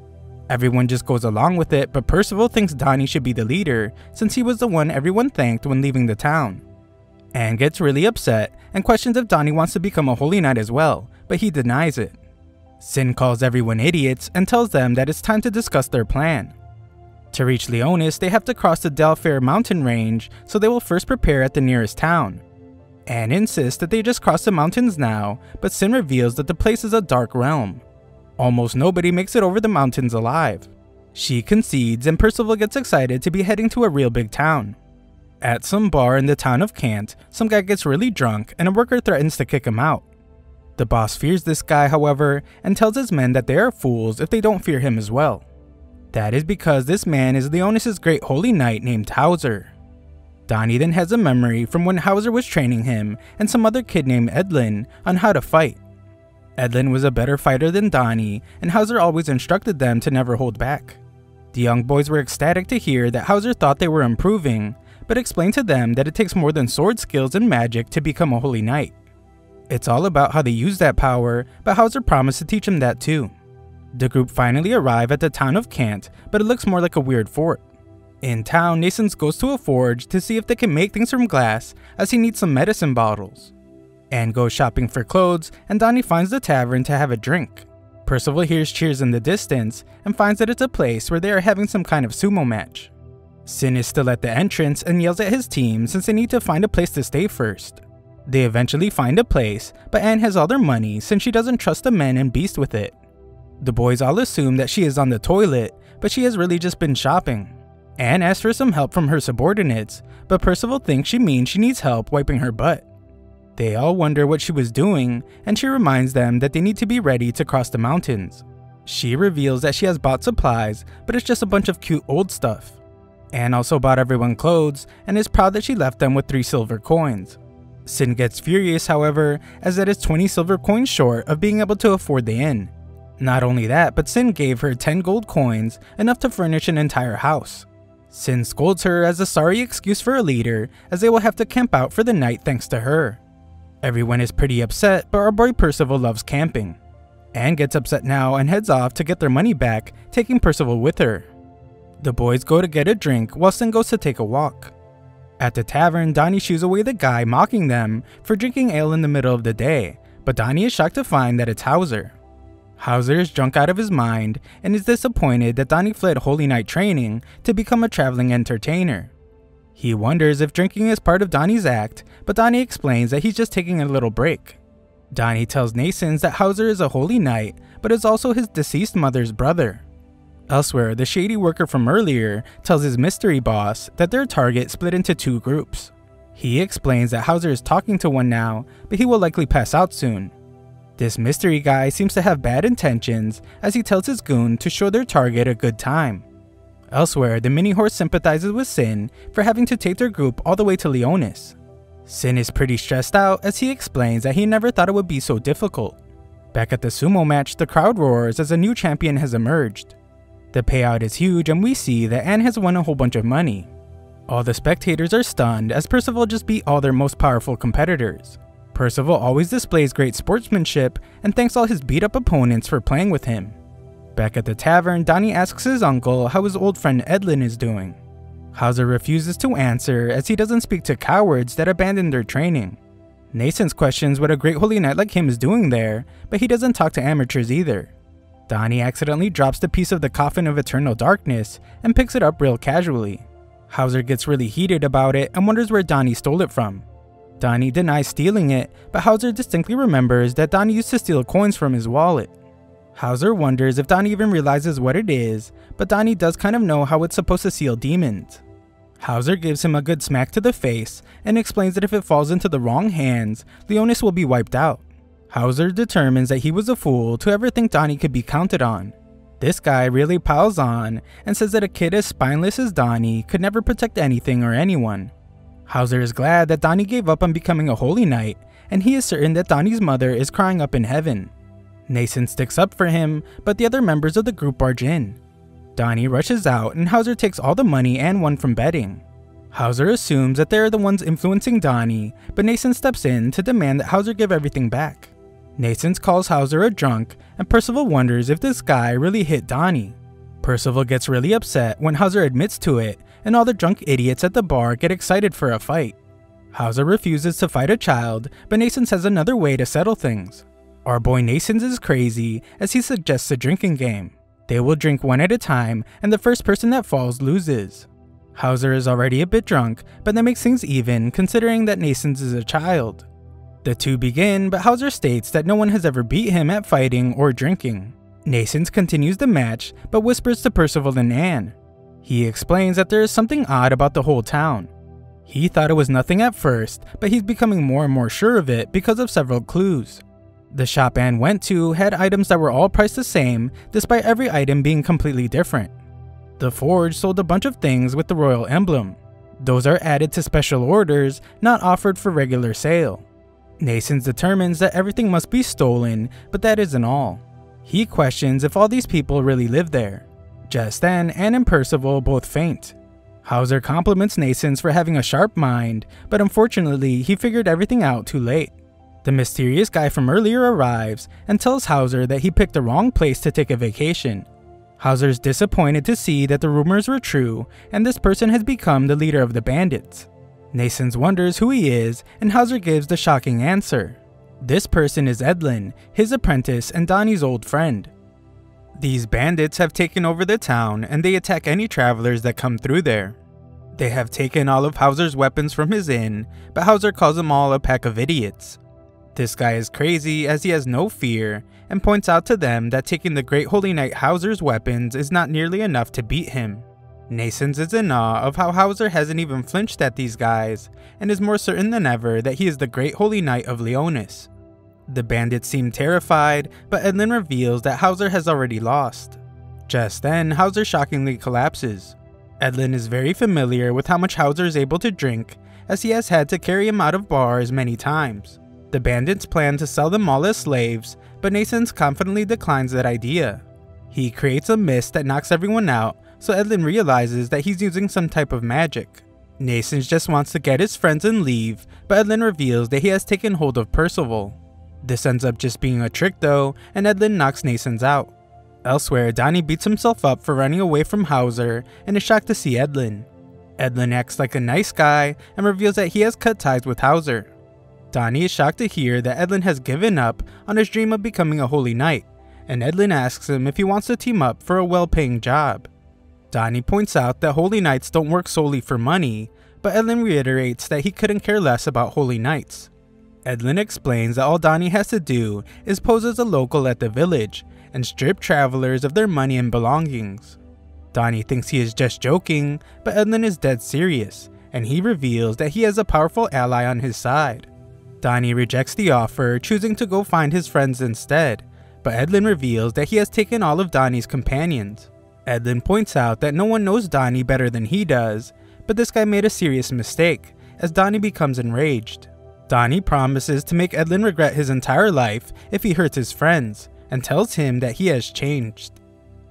Everyone just goes along with it, but Percival thinks Donnie should be the leader since he was the one everyone thanked when leaving the town. Anne gets really upset and questions if Donnie wants to become a holy knight as well, but he denies it. Sin calls everyone idiots and tells them that it's time to discuss their plan. To reach Leonis, they have to cross the Delfair mountain range, so they will first prepare at the nearest town. Anne insists that they just cross the mountains now, but Sin reveals that the place is a dark realm. Almost nobody makes it over the mountains alive. She concedes and Percival gets excited to be heading to a real big town. At some bar in the town of Kant, some guy gets really drunk and a worker threatens to kick him out. The boss fears this guy, however, and tells his men that they are fools if they don't fear him as well. That is because this man is Leonis' great holy knight named Hauser. Donnie then has a memory from when Hauser was training him and some other kid named Edlin on how to fight. Edlin was a better fighter than Donnie, and Hauser always instructed them to never hold back. The young boys were ecstatic to hear that Hauser thought they were improving, but explained to them that it takes more than sword skills and magic to become a holy knight. It's all about how they use that power, but Hauser promised to teach him that too. The group finally arrive at the town of Kant, but it looks more like a weird fort. In town, Nascens goes to a forge to see if they can make things from glass, as he needs some medicine bottles. Anne goes shopping for clothes, and Donnie finds the tavern to have a drink. Percival hears cheers in the distance, and finds that it's a place where they are having some kind of sumo match. Sin is still at the entrance and yells at his team since they need to find a place to stay first. They eventually find a place, but Anne has all their money since she doesn't trust the men and Beast with it. The boys all assume that she is on the toilet, but she has really just been shopping. Anne asks for some help from her subordinates, but Percival thinks she means she needs help wiping her butt. They all wonder what she was doing, and she reminds them that they need to be ready to cross the mountains. She reveals that she has bought supplies, but it's just a bunch of cute old stuff. Anne also bought everyone clothes, and is proud that she left them with 3 silver coins. Sin gets furious, however, as that is 20 silver coins short of being able to afford the inn. Not only that, but Sin gave her 10 gold coins, enough to furnish an entire house. Sin scolds her as a sorry excuse for a leader, as they will have to camp out for the night thanks to her. Everyone is pretty upset, but our boy Percival loves camping. Anne gets upset now and heads off to get their money back, taking Percival with her. The boys go to get a drink while Sin goes to take a walk. At the tavern, Donnie shoos away the guy mocking them for drinking ale in the middle of the day, but Donnie is shocked to find that it's Hauser. Hauser is drunk out of his mind and is disappointed that Donnie fled Holy Knight training to become a traveling entertainer. He wonders if drinking is part of Donnie's act, but Donnie explains that he's just taking a little break. Donnie tells Nascens that Hauser is a holy knight, but is also his deceased mother's brother. Elsewhere, the shady worker from earlier tells his mystery boss that their target split into 2 groups. He explains that Hauser is talking to one now, but he will likely pass out soon. This mystery guy seems to have bad intentions, as he tells his goon to show their target a good time. Elsewhere, the mini horse sympathizes with Sin for having to take their group all the way to Leonis. Sin is pretty stressed out as he explains that he never thought it would be so difficult. Back at the sumo match, the crowd roars as a new champion has emerged. The payout is huge and we see that Anne has won a whole bunch of money. All the spectators are stunned as Percival just beat all their most powerful competitors. Percival always displays great sportsmanship and thanks all his beat up opponents for playing with him. Back at the tavern, Donnie asks his uncle how his old friend Edlin is doing. Hauser refuses to answer as he doesn't speak to cowards that abandon their training. Nascens questions what a great holy knight like him is doing there, but he doesn't talk to amateurs either. Donnie accidentally drops the piece of the Coffin of Eternal Darkness and picks it up real casually. Hauser gets really heated about it and wonders where Donnie stole it from. Donnie denies stealing it, but Hauser distinctly remembers that Donnie used to steal coins from his wallet. Hauser wonders if Donnie even realizes what it is, but Donnie does kind of know how it's supposed to seal demons. Hauser gives him a good smack to the face and explains that if it falls into the wrong hands, Leonis will be wiped out. Hauser determines that he was a fool to ever think Donnie could be counted on. This guy really piles on and says that a kid as spineless as Donnie could never protect anything or anyone. Hauser is glad that Donnie gave up on becoming a holy knight, and he is certain that Donnie's mother is crying up in heaven. Nascens sticks up for him, but the other members of the group barge in. Donnie rushes out and Hauser takes all the money and won from betting. Hauser assumes that they are the ones influencing Donnie, but Nascens steps in to demand that Hauser give everything back. Nascens calls Hauser a drunk, and Percival wonders if this guy really hit Donnie. Percival gets really upset when Hauser admits to it, and all the drunk idiots at the bar get excited for a fight. Hauser refuses to fight a child, but Nascens has another way to settle things. Our boy Nascens is crazy as he suggests a drinking game. They will drink one at a time, and the first person that falls loses. Hauser is already a bit drunk, but that makes things even considering that Nascens is a child. The two begin, but Hauser states that no one has ever beat him at fighting or drinking. Nascens continues the match, but whispers to Percival and Anne. He explains that there is something odd about the whole town. He thought it was nothing at first, but he's becoming more and more sure of it because of several clues. The shop Anne went to had items that were all priced the same, despite every item being completely different. The Forge sold a bunch of things with the royal emblem. Those are added to special orders, not offered for regular sale. Nascens determines that everything must be stolen, but that isn't all. He questions if all these people really live there. Just then, Anne and Percival both faint. Hauser compliments Nascens for having a sharp mind, but unfortunately he figured everything out too late. The mysterious guy from earlier arrives and tells Hauser that he picked the wrong place to take a vacation. Hauser's disappointed to see that the rumors were true, and this person has become the leader of the bandits. Nascens wonders who he is, and Hauser gives the shocking answer. This person is Edlin, his apprentice and Donnie's old friend. These bandits have taken over the town, and they attack any travelers that come through there. They have taken all of Hauser's weapons from his inn, but Hauser calls them all a pack of idiots. This guy is crazy as he has no fear, and points out to them that taking the Great Holy Knight Hauser's weapons is not nearly enough to beat him. Nascens is in awe of how Hauser hasn't even flinched at these guys, and is more certain than ever that he is the Great Holy Knight of Leonis. The bandits seem terrified, but Edlin reveals that Hauser has already lost. Just then, Hauser shockingly collapses. Edlin is very familiar with how much Hauser is able to drink, as he has had to carry him out of bars many times. The bandits plan to sell them all as slaves, but Nascens confidently declines that idea. He creates a mist that knocks everyone out, so Edlin realizes that he's using some type of magic. Nascens just wants to get his friends and leave, but Edlin reveals that he has taken hold of Percival. This ends up just being a trick though, and Edlin knocks Nascens out. Elsewhere, Donnie beats himself up for running away from Hauser and is shocked to see Edlin. Edlin acts like a nice guy and reveals that he has cut ties with Hauser. Donnie is shocked to hear that Edlin has given up on his dream of becoming a holy knight, and Edlin asks him if he wants to team up for a well-paying job. Donnie points out that holy knights don't work solely for money, but Edlin reiterates that he couldn't care less about holy knights. Edlin explains that all Donnie has to do is pose as a local at the village, and strip travelers of their money and belongings. Donnie thinks he is just joking, but Edlin is dead serious, and he reveals that he has a powerful ally on his side. Donnie rejects the offer, choosing to go find his friends instead, but Edlin reveals that he has taken all of Donnie's companions. Edlin points out that no one knows Donnie better than he does, but this guy made a serious mistake, as Donnie becomes enraged. Donnie promises to make Edlin regret his entire life if he hurts his friends, and tells him that he has changed.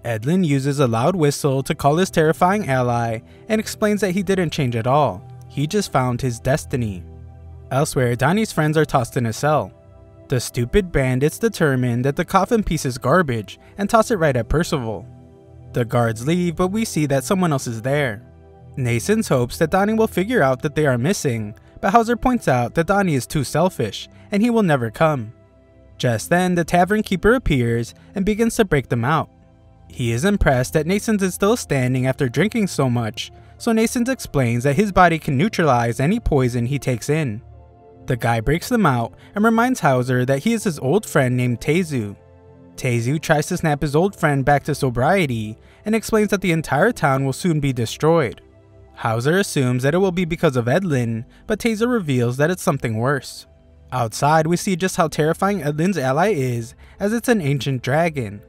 Edlin uses a loud whistle to call his terrifying ally, and explains that he didn't change at all, he just found his destiny. Elsewhere, Donnie's friends are tossed in a cell. The stupid bandits determine that the coffin piece is garbage, and toss it right at Percival. The guards leave, but we see that someone else is there. Nascens hopes that Donnie will figure out that they are missing, but Hauser points out that Donnie is too selfish, and he will never come. Just then, the tavern keeper appears and begins to break them out. He is impressed that Nascens is still standing after drinking so much, so Nascens explains that his body can neutralize any poison he takes in. The guy breaks them out and reminds Hauser that he is his old friend named Tezu. Tezu tries to snap his old friend back to sobriety and explains that the entire town will soon be destroyed. Hauser assumes that it will be because of Edlin, but Tezu reveals that it's something worse. Outside, we see just how terrifying Edlin's ally is, as it's an ancient dragon.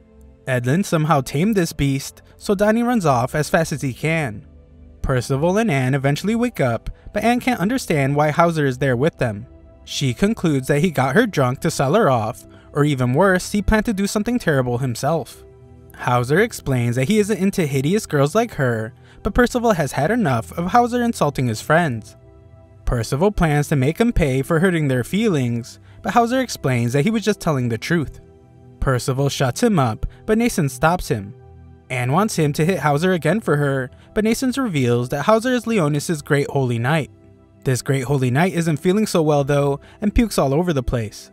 Edlin somehow tamed this beast, so Donnie runs off as fast as he can. Percival and Anne eventually wake up, but Anne can't understand why Hauser is there with them. She concludes that he got her drunk to sell her off, or even worse, he planned to do something terrible himself. Hauser explains that he isn't into hideous girls like her, but Percival has had enough of Hauser insulting his friends. Percival plans to make him pay for hurting their feelings, but Hauser explains that he was just telling the truth. Percival shuts him up, but Nascens stops him. Anne wants him to hit Hauser again for her, but Nascens reveals that Hauser is Leonis' Great Holy Knight. This Great Holy Knight isn't feeling so well though, and pukes all over the place.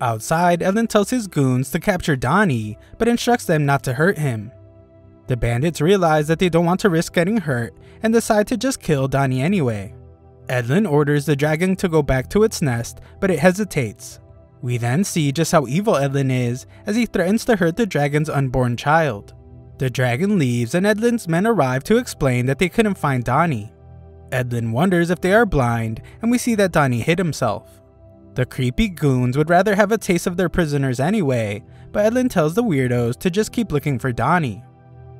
Outside, Edlin tells his goons to capture Donnie, but instructs them not to hurt him. The bandits realize that they don't want to risk getting hurt, and decide to just kill Donnie anyway. Edlin orders the dragon to go back to its nest, but it hesitates. We then see just how evil Edlin is, as he threatens to hurt the dragon's unborn child. The dragon leaves and Edlin's men arrive to explain that they couldn't find Donnie. Edlin wonders if they are blind, and we see that Donnie hid himself. The creepy goons would rather have a taste of their prisoners anyway, but Edlin tells the weirdos to just keep looking for Donnie.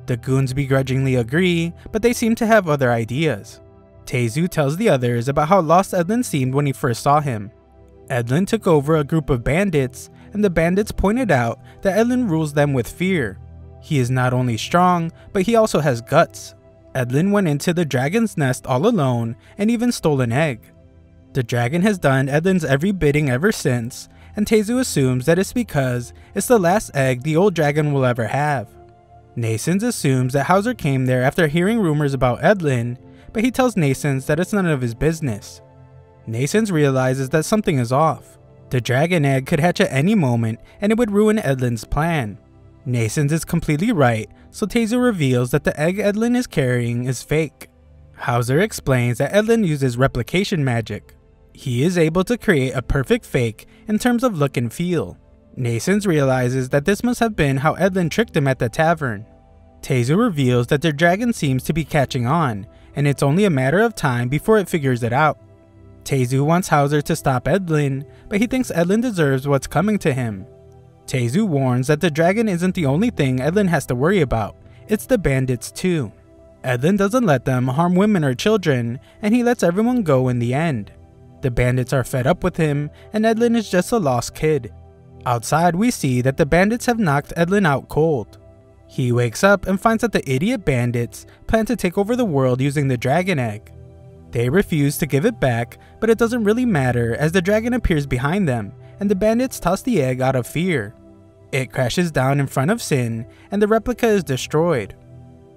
The goons begrudgingly agree, but they seem to have other ideas. Teizu tells the others about how lost Edlin seemed when he first saw him. Edlin took over a group of bandits, and the bandits pointed out that Edlin rules them with fear. He is not only strong, but he also has guts. Edlin went into the dragon's nest all alone and even stole an egg. The dragon has done Edlin's every bidding ever since, and Teizu assumes that it's because it's the last egg the old dragon will ever have. Nascens assumes that Hauser came there after hearing rumors about Edlin, but he tells Nascens that it's none of his business. Nascens realizes that something is off. The dragon egg could hatch at any moment and it would ruin Edlin's plan. Nascens is completely right, so Teizu reveals that the egg Edlin is carrying is fake. Hauser explains that Edlin uses replication magic. He is able to create a perfect fake in terms of look and feel. Nascens realizes that this must have been how Edlin tricked him at the tavern. Teizu reveals that their dragon seems to be catching on, and it's only a matter of time before it figures it out. Teizu wants Hauser to stop Edlin, but he thinks Edlin deserves what's coming to him. Teizu warns that the dragon isn't the only thing Edlin has to worry about, it's the bandits too. Edlin doesn't let them harm women or children, and he lets everyone go in the end. The bandits are fed up with him, and Edlin is just a lost kid. Outside, we see that the bandits have knocked Edlin out cold. He wakes up and finds that the idiot bandits plan to take over the world using the dragon egg. They refuse to give it back, but it doesn't really matter as the dragon appears behind them, and the bandits toss the egg out of fear. It crashes down in front of Sin, and the replica is destroyed.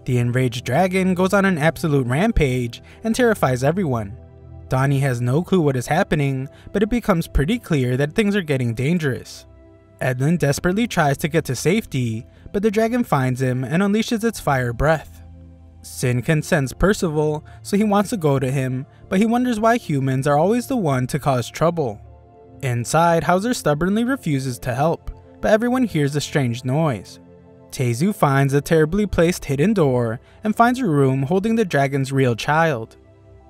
The enraged dragon goes on an absolute rampage and terrifies everyone. Donnie has no clue what is happening, but it becomes pretty clear that things are getting dangerous. Edlin desperately tries to get to safety, but the dragon finds him and unleashes its fire breath. Sin can sense Percival, so he wants to go to him, but he wonders why humans are always the one to cause trouble. Inside, Hauser stubbornly refuses to help, but everyone hears a strange noise. Teizu finds a terribly placed hidden door and finds a room holding the dragon's real child.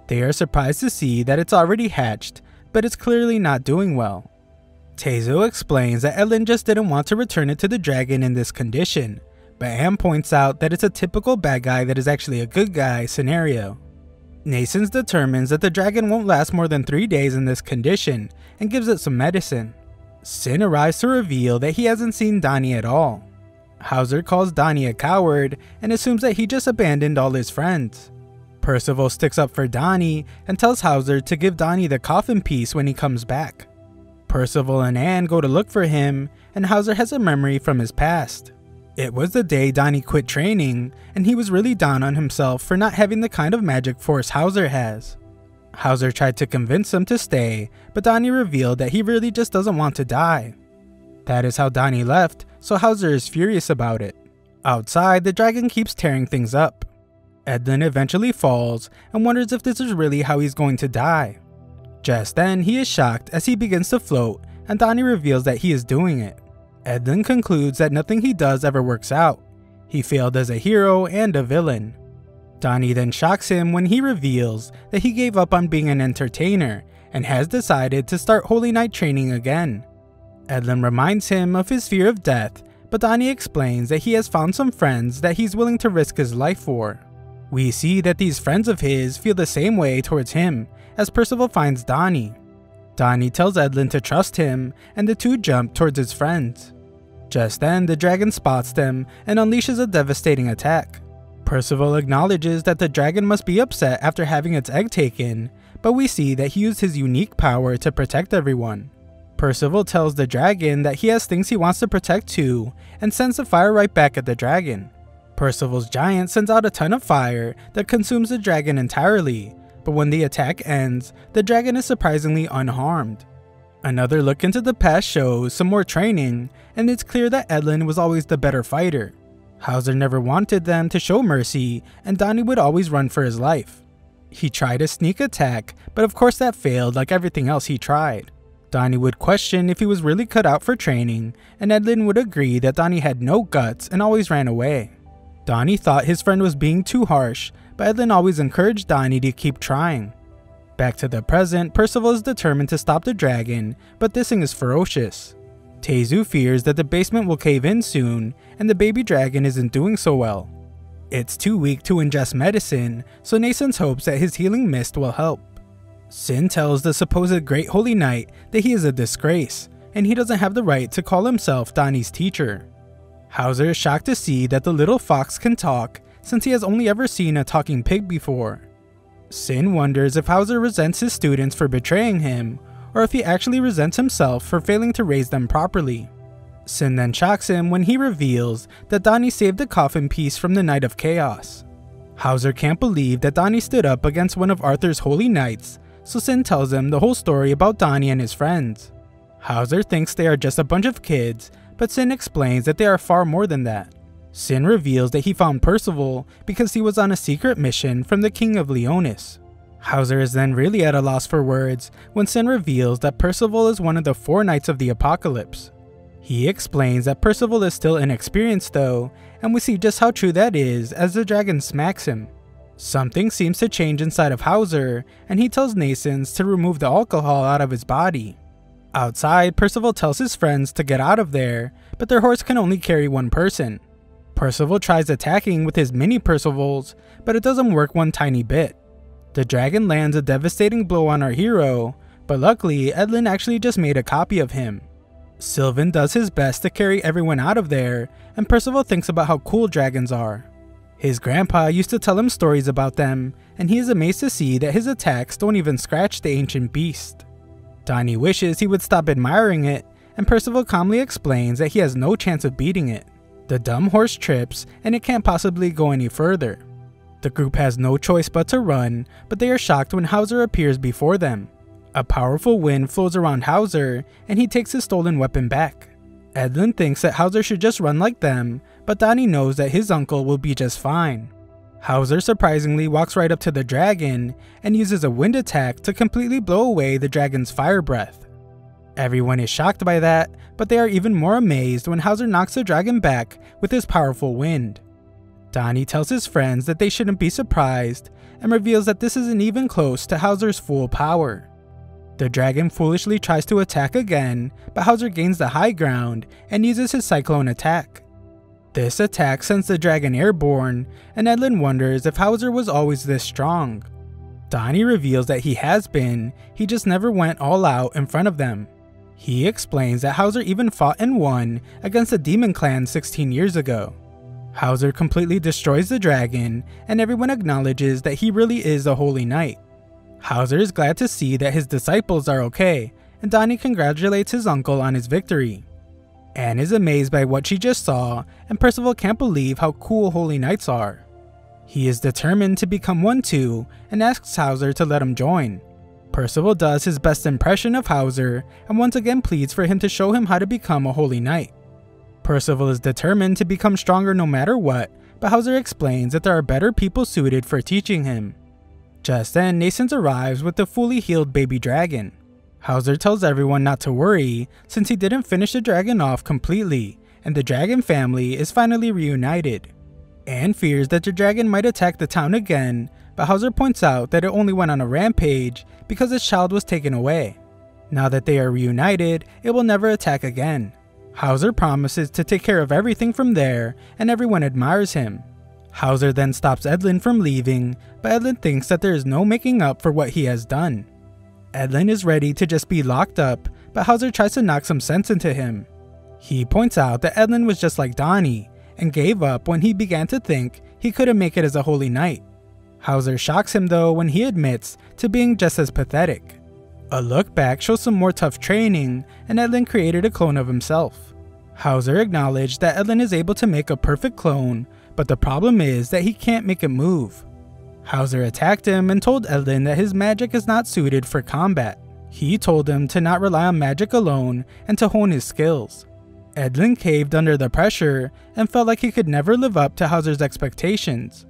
They are surprised to see that it's already hatched, but it's clearly not doing well. Teizu explains that Edlin just didn't want to return it to the dragon in this condition, but Anne points out that it's a typical bad guy that is actually a good guy scenario. Nascens determines that the dragon won't last more than 3 days in this condition and gives it some medicine. Sin arrives to reveal that he hasn't seen Donnie at all. Hauser calls Donnie a coward and assumes that he just abandoned all his friends. Percival sticks up for Donnie and tells Hauser to give Donnie the coffin piece when he comes back. Percival and Anne go to look for him, and Hauser has a memory from his past. It was the day Donnie quit training, and he was really down on himself for not having the kind of magic force Hauser has. Hauser tried to convince him to stay, but Donnie revealed that he really just doesn't want to die. That is how Donnie left, so Hauser is furious about it. Outside, the dragon keeps tearing things up. Edlin eventually falls and wonders if this is really how he's going to die. Just then, he is shocked as he begins to float, and Donnie reveals that he is doing it. Edlin concludes that nothing he does ever works out. He failed as a hero and a villain. Donnie then shocks him when he reveals that he gave up on being an entertainer and has decided to start Holy Knight training again. Edlin reminds him of his fear of death, but Donnie explains that he has found some friends that he's willing to risk his life for. We see that these friends of his feel the same way towards him as Percival finds Donnie. Donnie tells Edlin to trust him, and the two jump towards his friends. Just then, the dragon spots them and unleashes a devastating attack. Percival acknowledges that the dragon must be upset after having its egg taken, but we see that he used his unique power to protect everyone. Percival tells the dragon that he has things he wants to protect too, and sends the fire right back at the dragon. Percival's giant sends out a ton of fire that consumes the dragon entirely, but when the attack ends, the dragon is surprisingly unharmed. Another look into the past shows some more training, and it's clear that Edlin was always the better fighter. Hauser never wanted them to show mercy, and Donnie would always run for his life. He tried a sneak attack, but of course that failed like everything else he tried. Donnie would question if he was really cut out for training, and Edlin would agree that Donnie had no guts and always ran away. Donnie thought his friend was being too harsh, but Edlin always encouraged Donnie to keep trying. Back to the present, Percival is determined to stop the dragon, but this thing is ferocious. Teizu fears that the basement will cave in soon, and the baby dragon isn't doing so well. It's too weak to ingest medicine, so Nascence hopes that his healing mist will help. Sin tells the supposed Great Holy Knight that he is a disgrace, and he doesn't have the right to call himself Donnie's teacher. Hauser is shocked to see that the little fox can talk, since he has only ever seen a talking pig before. Sin wonders if Hauser resents his students for betraying him, or if he actually resents himself for failing to raise them properly. Sin then shocks him when he reveals that Donnie saved the coffin piece from the Night of Chaos. Hauser can't believe that Donnie stood up against one of Arthur's holy knights, so Sin tells him the whole story about Donnie and his friends. Hauser thinks they are just a bunch of kids, but Sin explains that they are far more than that. Sin reveals that he found Percival because he was on a secret mission from the King of Leonis. Hauser is then really at a loss for words when Sin reveals that Percival is one of the 4 Knights of the Apocalypse. He explains that Percival is still inexperienced though, and we see just how true that is as the dragon smacks him. Something seems to change inside of Hauser, and he tells Nascence to remove the alcohol out of his body. Outside, Percival tells his friends to get out of there, but their horse can only carry one person. Percival tries attacking with his mini Percivals, but it doesn't work one tiny bit. The dragon lands a devastating blow on our hero, but luckily Edlin actually just made a copy of him. Sylvan does his best to carry everyone out of there, and Percival thinks about how cool dragons are. His grandpa used to tell him stories about them, and he is amazed to see that his attacks don't even scratch the ancient beast. Donnie wishes he would stop admiring it, and Percival calmly explains that he has no chance of beating it. The dumb horse trips, and it can't possibly go any further. The group has no choice but to run, but they are shocked when Hauser appears before them. A powerful wind flows around Hauser, and he takes his stolen weapon back. Edlin thinks that Hauser should just run like them, but Donnie knows that his uncle will be just fine. Hauser surprisingly walks right up to the dragon, and uses a wind attack to completely blow away the dragon's fire breath. Everyone is shocked by that, but they are even more amazed when Hauser knocks the dragon back with his powerful wind. Donnie tells his friends that they shouldn't be surprised, and reveals that this isn't even close to Hauser's full power. The dragon foolishly tries to attack again, but Hauser gains the high ground and uses his cyclone attack. This attack sends the dragon airborne, and Edlin wonders if Hauser was always this strong. Donnie reveals that he has been, he just never went all out in front of them. He explains that Hauser even fought and won against the Demon Clan 16 years ago. Hauser completely destroys the dragon, and everyone acknowledges that he really is a holy knight. Hauser is glad to see that his disciples are okay, and Donnie congratulates his uncle on his victory. Anne is amazed by what she just saw, and Percival can't believe how cool holy knights are. He is determined to become one too, and asks Hauser to let him join. Percival does his best impression of Hauser, and once again pleads for him to show him how to become a holy knight. Percival is determined to become stronger no matter what, but Hauser explains that there are better people suited for teaching him. Just then, Nascence arrives with the fully healed baby dragon. Hauser tells everyone not to worry, since he didn't finish the dragon off completely, and the dragon family is finally reunited. Anne fears that the dragon might attack the town again, but Hauser points out that it only went on a rampage because its child was taken away. Now that they are reunited, it will never attack again. Hauser promises to take care of everything from there, and everyone admires him. Hauser then stops Edlin from leaving, but Edlin thinks that there is no making up for what he has done. Edlin is ready to just be locked up, but Hauser tries to knock some sense into him. He points out that Edlin was just like Donnie, and gave up when he began to think he couldn't make it as a holy knight. Hauser shocks him though when he admits to being just as pathetic. A look back shows some more tough training, and Edlin created a clone of himself. Hauser acknowledged that Edlin is able to make a perfect clone, but the problem is that he can't make it move. Hauser attacked him and told Edlin that his magic is not suited for combat. He told him to not rely on magic alone and to hone his skills. Edlin caved under the pressure and felt like he could never live up to Hauser's expectations.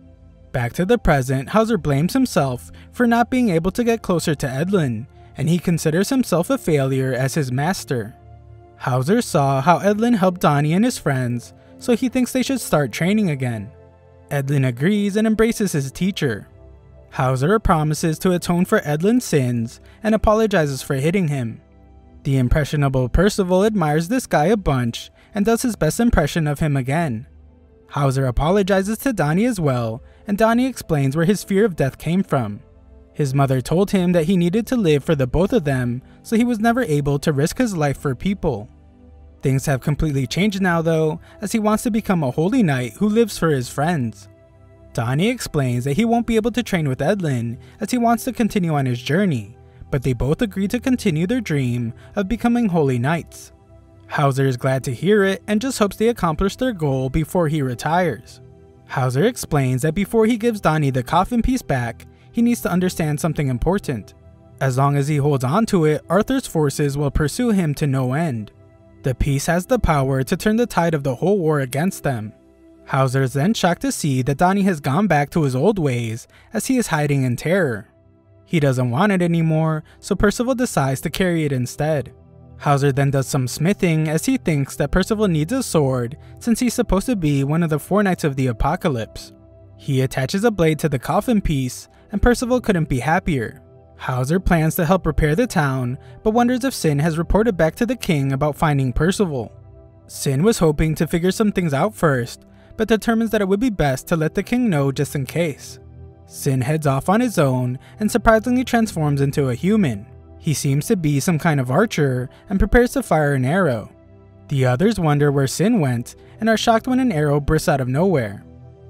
Back to the present, Hauser blames himself for not being able to get closer to Edlin, and he considers himself a failure as his master. Hauser saw how Edlin helped Donnie and his friends, so he thinks they should start training again. Edlin agrees and embraces his teacher. Hauser promises to atone for Edlin's sins and apologizes for hitting him. The impressionable Percival admires this guy a bunch and does his best impression of him again. Hauser apologizes to Donnie as well, and Donnie explains where his fear of death came from. His mother told him that he needed to live for the both of them, so he was never able to risk his life for people. Things have completely changed now though, as he wants to become a holy knight who lives for his friends. Donnie explains that he won't be able to train with Edlin as he wants to continue on his journey, but they both agree to continue their dream of becoming holy knights. Hauser is glad to hear it and just hopes they accomplish their goal before he retires. Hauser explains that before he gives Donnie the coffin piece back, he needs to understand something important. As long as he holds on to it, Arthur's forces will pursue him to no end. The piece has the power to turn the tide of the whole war against them. Hauser is then shocked to see that Donnie has gone back to his old ways as he is hiding in terror. He doesn't want it anymore, so Percival decides to carry it instead. Hauser then does some smithing as he thinks that Percival needs a sword since he's supposed to be one of the 4 Knights of the Apocalypse. He attaches a blade to the coffin piece and Percival couldn't be happier. Hauser plans to help repair the town, but wonders if Sin has reported back to the king about finding Percival. Sin was hoping to figure some things out first, but determines that it would be best to let the king know just in case. Sin heads off on his own and surprisingly transforms into a human. He seems to be some kind of archer and prepares to fire an arrow. The others wonder where Sin went and are shocked when an arrow bursts out of nowhere.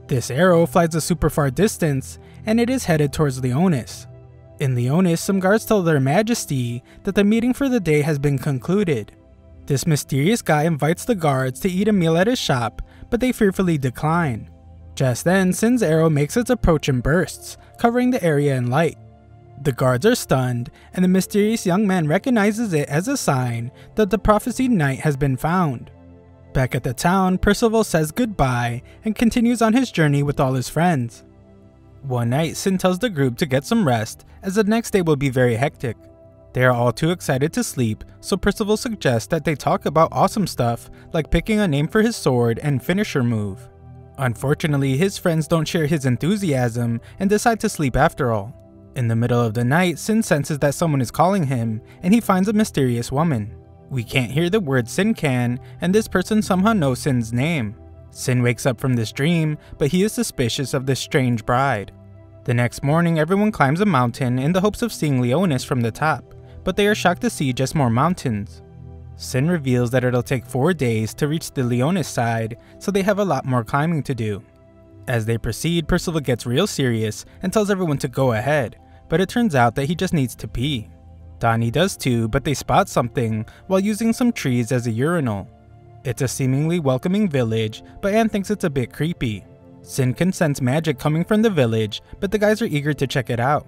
This arrow flies a super far distance and it is headed towards Leonis. In Leonis, some guards tell their majesty that the meeting for the day has been concluded. This mysterious guy invites the guards to eat a meal at his shop, but they fearfully decline. Just then, Sin's arrow makes its approach and bursts, covering the area in light. The guards are stunned, and the mysterious young man recognizes it as a sign that the prophesied knight has been found. Back at the town, Percival says goodbye and continues on his journey with all his friends. One night, Sin tells the group to get some rest as the next day will be very hectic. They are all too excited to sleep, so Percival suggests that they talk about awesome stuff like picking a name for his sword and finisher move. Unfortunately, his friends don't share his enthusiasm and decide to sleep after all. In the middle of the night, Sin senses that someone is calling him, and he finds a mysterious woman. We can't hear the word Sin can, and this person somehow knows Sin's name. Sin wakes up from this dream, but he is suspicious of this strange bride. The next morning, everyone climbs a mountain in the hopes of seeing Leonis from the top, but they are shocked to see just more mountains. Sin reveals that it'll take 4 days to reach the Leonis side, so they have a lot more climbing to do. As they proceed, Percival gets real serious and tells everyone to go ahead, but it turns out that he just needs to pee. Donnie does too, but they spot something while using some trees as a urinal. It's a seemingly welcoming village, but Anne thinks it's a bit creepy. Sin can sense magic coming from the village, but the guys are eager to check it out.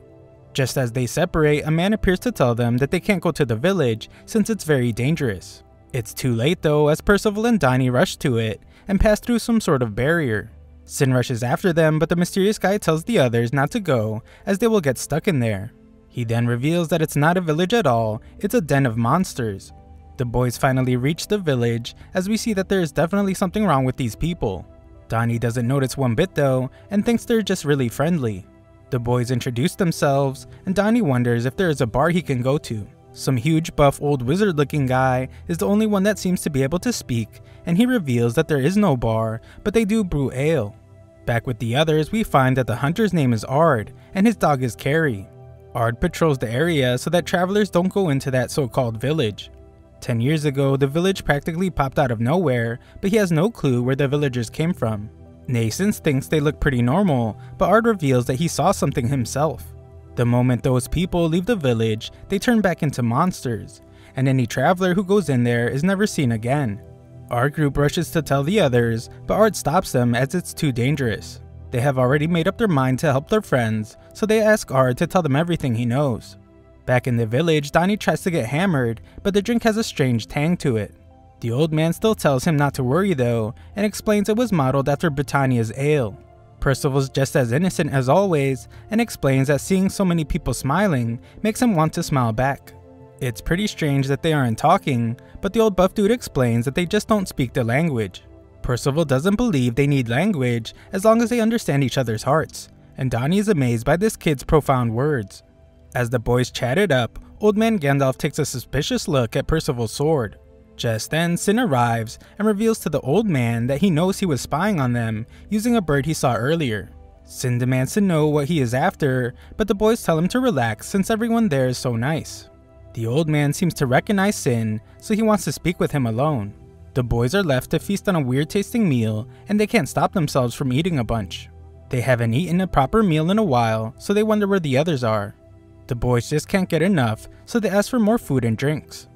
Just as they separate, a man appears to tell them that they can't go to the village since it's very dangerous. It's too late though, as Percival and Donnie rush to it and pass through some sort of barrier. Sin rushes after them, but the mysterious guy tells the others not to go as they will get stuck in there. He then reveals that it's not a village at all, it's a den of monsters. The boys finally reach the village as we see that there is definitely something wrong with these people. Donnie doesn't notice one bit though and thinks they're just really friendly. The boys introduce themselves and Donnie wonders if there is a bar he can go to. Some huge buff old wizard looking guy is the only one that seems to be able to speak, and he reveals that there is no bar, but they do brew ale. Back with the others, we find that the hunter's name is Ard and his dog is Carrie. Ard patrols the area so that travelers don't go into that so-called village. 10 years ago, the village practically popped out of nowhere, but he has no clue where the villagers came from. Nascens thinks they look pretty normal, but Ard reveals that he saw something himself. The moment those people leave the village, they turn back into monsters, and any traveler who goes in there is never seen again. Our group rushes to tell the others, but Ard stops them as it's too dangerous. They have already made up their mind to help their friends, so they ask Ard to tell them everything he knows. Back in the village, Donnie tries to get hammered, but the drink has a strange tang to it. The old man still tells him not to worry though, and explains it was modeled after Britannia's ale. Percival's just as innocent as always, and explains that seeing so many people smiling makes him want to smile back. It's pretty strange that they aren't talking, but the old buff dude explains that they just don't speak the language. Percival doesn't believe they need language as long as they understand each other's hearts, and Donnie is amazed by this kid's profound words. As the boys chat it up, Old Man Gandalf takes a suspicious look at Percival's sword. Just then, Sin arrives and reveals to the old man that he knows he was spying on them using a bird he saw earlier. Sin demands to know what he is after, but the boys tell him to relax since everyone there is so nice. The old man seems to recognize Sin, so he wants to speak with him alone. The boys are left to feast on a weird tasting meal, and they can't stop themselves from eating a bunch. They haven't eaten a proper meal in a while, so they wonder where the others are. The boys just can't get enough, so they ask for more food and drinks.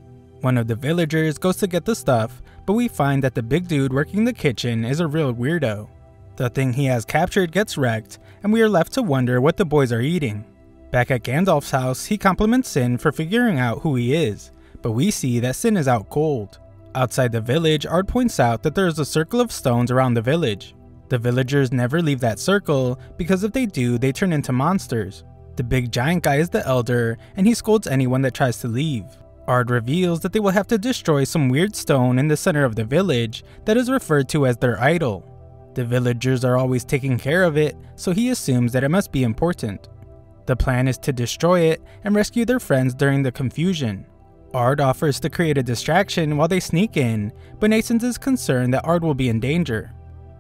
One of the villagers goes to get the stuff, but we find that the big dude working the kitchen is a real weirdo. The thing he has captured gets wrecked, and we are left to wonder what the boys are eating. Back at Gandalf's house, he compliments Sin for figuring out who he is, but we see that Sin is out cold. Outside the village, Ard points out that there is a circle of stones around the village. The villagers never leave that circle, because if they do, they turn into monsters. The big giant guy is the elder, and he scolds anyone that tries to leave. Ard reveals that they will have to destroy some weird stone in the center of the village that is referred to as their idol. The villagers are always taking care of it, so he assumes that it must be important. The plan is to destroy it and rescue their friends during the confusion. Ard offers to create a distraction while they sneak in, but Nascens is concerned that Ard will be in danger.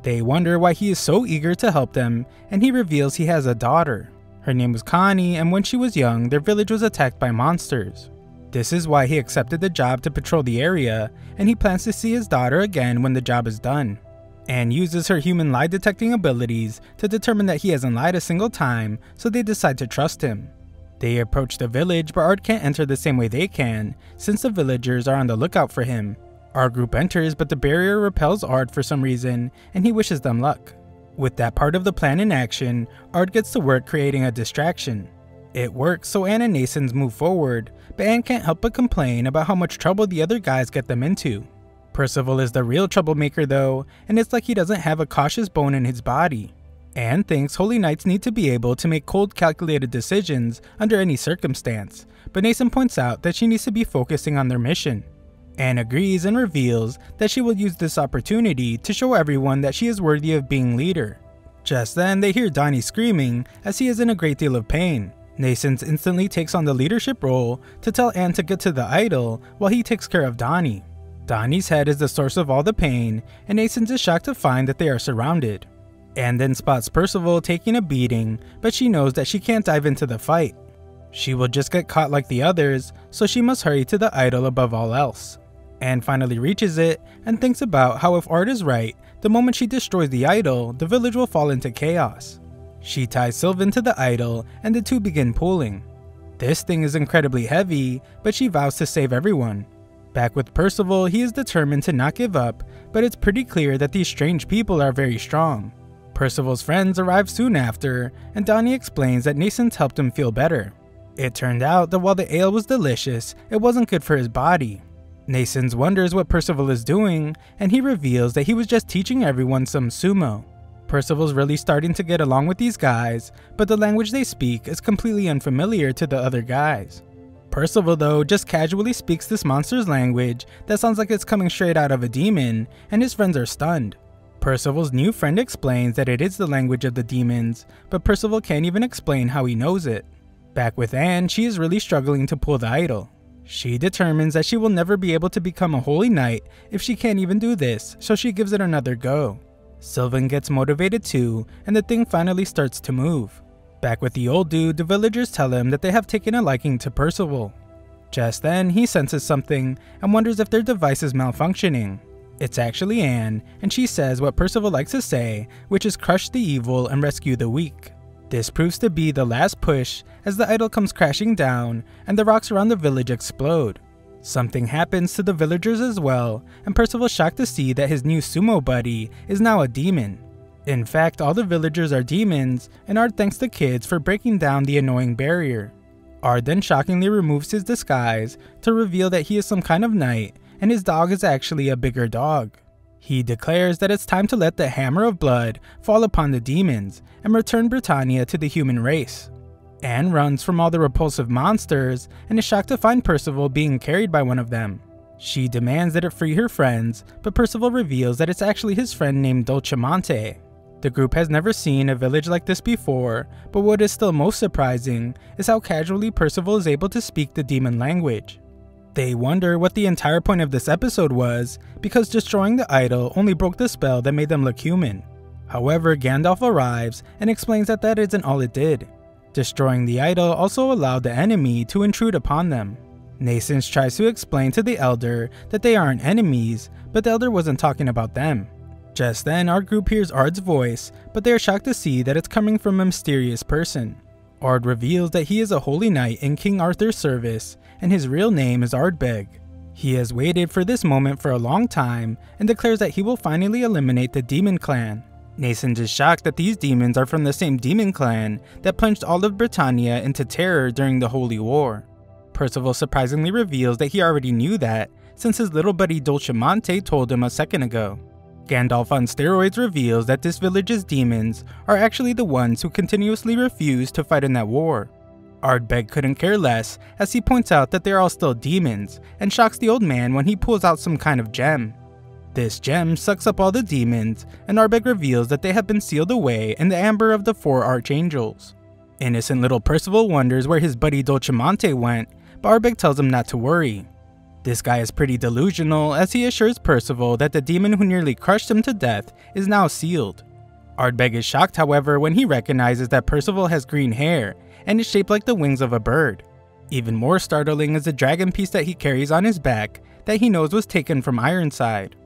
They wonder why he is so eager to help them, and he reveals he has a daughter. Her name was Connie, and when she was young, their village was attacked by monsters. This is why he accepted the job to patrol the area, and he plans to see his daughter again when the job is done. Anne uses her human lie detecting abilities to determine that he hasn't lied a single time, so they decide to trust him. They approach the village, but Ard can't enter the same way they can, since the villagers are on the lookout for him. Our group enters, but the barrier repels Ard for some reason, and he wishes them luck. With that part of the plan in action, Ard gets to work creating a distraction. It works, so Anne and Nascens move forward, but Anne can't help but complain about how much trouble the other guys get them into. Percival is the real troublemaker though, and it's like he doesn't have a cautious bone in his body. Anne thinks Holy Knights need to be able to make cold, calculated decisions under any circumstance, but Nascens points out that she needs to be focusing on their mission. Anne agrees and reveals that she will use this opportunity to show everyone that she is worthy of being leader. Just then, they hear Donnie screaming as he is in a great deal of pain. Nascens instantly takes on the leadership role to tell Anne to get to the idol while he takes care of Donnie. Donnie's head is the source of all the pain, and Nascens is shocked to find that they are surrounded. Anne then spots Percival taking a beating, but she knows that she can't dive into the fight. She will just get caught like the others, so she must hurry to the idol above all else. Anne finally reaches it and thinks about how if Ard is right, the moment she destroys the idol, the village will fall into chaos. She ties Sylvan to the idol and the two begin pulling. This thing is incredibly heavy, but she vows to save everyone. Back with Percival, he is determined to not give up, but it's pretty clear that these strange people are very strong. Percival's friends arrive soon after, and Donnie explains that Nascens helped him feel better. It turned out that while the ale was delicious, it wasn't good for his body. Nascens wonders what Percival is doing, and he reveals that he was just teaching everyone some sumo. Percival's really starting to get along with these guys, but the language they speak is completely unfamiliar to the other guys. Percival though just casually speaks this monster's language that sounds like it's coming straight out of a demon, and his friends are stunned. Percival's new friend explains that it is the language of the demons, but Percival can't even explain how he knows it. Back with Anne, she is really struggling to pull the idol. She determines that she will never be able to become a holy knight if she can't even do this, so she gives it another go. Sylvan gets motivated too, and the thing finally starts to move. Back with the old dude, the villagers tell him that they have taken a liking to Percival. Just then, he senses something and wonders if their device is malfunctioning. It's actually Anne, and she says what Percival likes to say, which is crush the evil and rescue the weak. This proves to be the last push as the idol comes crashing down and the rocks around the village explode. Something happens to the villagers as well, and Percival's shocked to see that his new sumo buddy is now a demon. In fact, all the villagers are demons, and Ard thanks the kids for breaking down the annoying barrier. Ard then shockingly removes his disguise to reveal that he is some kind of knight, and his dog is actually a bigger dog. He declares that it's time to let the Hammer of Blood fall upon the demons and return Britannia to the human race. Anne runs from all the repulsive monsters and is shocked to find Percival being carried by one of them. She demands that it free her friends, but Percival reveals that it's actually his friend named Dolcemonte. The group has never seen a village like this before, but what is still most surprising is how casually Percival is able to speak the demon language. They wonder what the entire point of this episode was, because destroying the idol only broke the spell that made them look human. However, Gandalf arrives and explains that that isn't all it did. Destroying the idol also allowed the enemy to intrude upon them. Nascence tries to explain to the Elder that they aren't enemies, but the Elder wasn't talking about them. Just then, our group hears Ard's voice, but they are shocked to see that it's coming from a mysterious person. Ard reveals that he is a holy knight in King Arthur's service, and his real name is Ardbeg. He has waited for this moment for a long time, and declares that he will finally eliminate the demon clan. Nascence is shocked that these demons are from the same demon clan that plunged all of Britannia into terror during the Holy War. Percival surprisingly reveals that he already knew that, since his little buddy Dolcemonte told him a second ago. Gandalf on steroids reveals that this village's demons are actually the ones who continuously refuse to fight in that war. Ardbeg couldn't care less, as he points out that they're all still demons, and shocks the old man when he pulls out some kind of gem. This gem sucks up all the demons, and Ardbeg reveals that they have been sealed away in the amber of the 4 archangels. Innocent little Percival wonders where his buddy Dolcemonte went, but Ardbeg tells him not to worry. This guy is pretty delusional, as he assures Percival that the demon who nearly crushed him to death is now sealed. Ardbeg is shocked, however, when he recognizes that Percival has green hair and is shaped like the wings of a bird. Even more startling is the dragon piece that he carries on his back that he knows was taken from Ironside.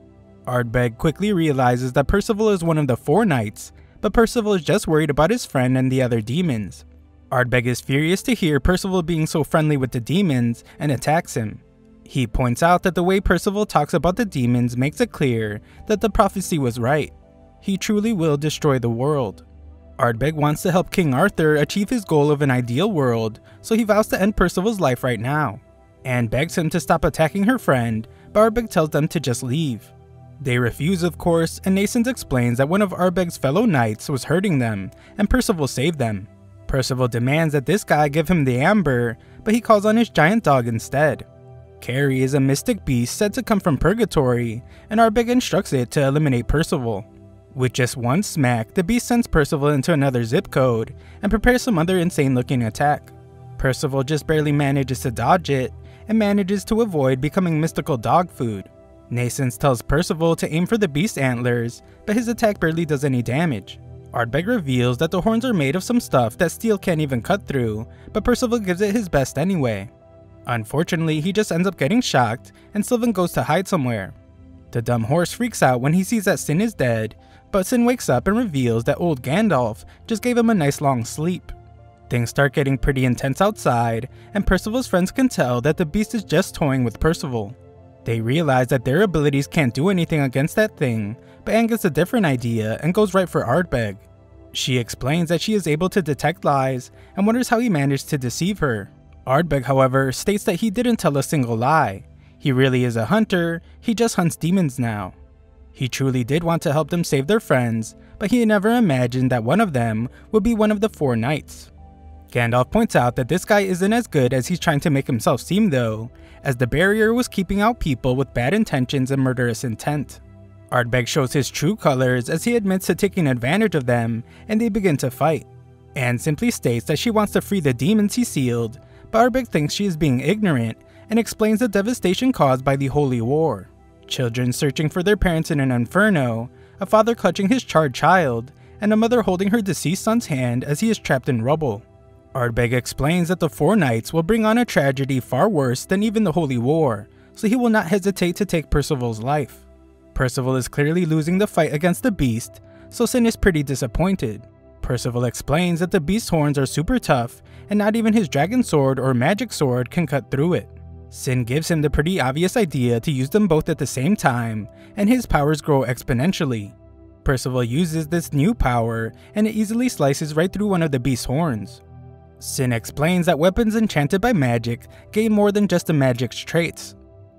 Ardbeg quickly realizes that Percival is one of the 4 knights, but Percival is just worried about his friend and the other demons. Ardbeg is furious to hear Percival being so friendly with the demons and attacks him. He points out that the way Percival talks about the demons makes it clear that the prophecy was right. He truly will destroy the world. Ardbeg wants to help King Arthur achieve his goal of an ideal world, so he vows to end Percival's life right now. Anne begs him to stop attacking her friend, but Ardbeg tells them to just leave. They refuse, of course, and Nascence explains that one of Ardbeg's fellow knights was hurting them, and Percival saved them. Percival demands that this guy give him the amber, but he calls on his giant dog instead. Carrie is a mystic beast said to come from Purgatory, and Ardbeg instructs it to eliminate Percival. With just one smack, the beast sends Percival into another zip code, and prepares some other insane looking attack. Percival just barely manages to dodge it, and manages to avoid becoming mystical dog food. Nascence tells Percival to aim for the beast's antlers, but his attack barely does any damage. Ardbeg reveals that the horns are made of some stuff that steel can't even cut through, but Percival gives it his best anyway. Unfortunately, he just ends up getting shocked, and Sylvan goes to hide somewhere. The dumb horse freaks out when he sees that Sin is dead, but Sin wakes up and reveals that old Gandalf just gave him a nice long sleep. Things start getting pretty intense outside, and Percival's friends can tell that the beast is just toying with Percival. They realize that their abilities can't do anything against that thing, but Anne gets a different idea and goes right for Ardbeg. She explains that she is able to detect lies, and wonders how he managed to deceive her. Ardbeg, however, states that he didn't tell a single lie. He really is a hunter, he just hunts demons now. He truly did want to help them save their friends, but he had never imagined that one of them would be one of the 4 knights. Gandalf points out that this guy isn't as good as he's trying to make himself seem though, as the barrier was keeping out people with bad intentions and murderous intent. Ardbeg shows his true colors as he admits to taking advantage of them, and they begin to fight. Anne simply states that she wants to free the demons he sealed, but Ardbeg thinks she is being ignorant, and explains the devastation caused by the Holy War. Children searching for their parents in an inferno, a father clutching his charred child, and a mother holding her deceased son's hand as he is trapped in rubble. Ardbeg explains that the 4 knights will bring on a tragedy far worse than even the Holy War, so he will not hesitate to take Percival's life. Percival is clearly losing the fight against the beast, so Sin is pretty disappointed. Percival explains that the beast's horns are super tough and not even his dragon sword or magic sword can cut through it. Sin gives him the pretty obvious idea to use them both at the same time, and his powers grow exponentially. Percival uses this new power, and it easily slices right through one of the beast's horns. Sin explains that weapons enchanted by magic gain more than just the magic's traits.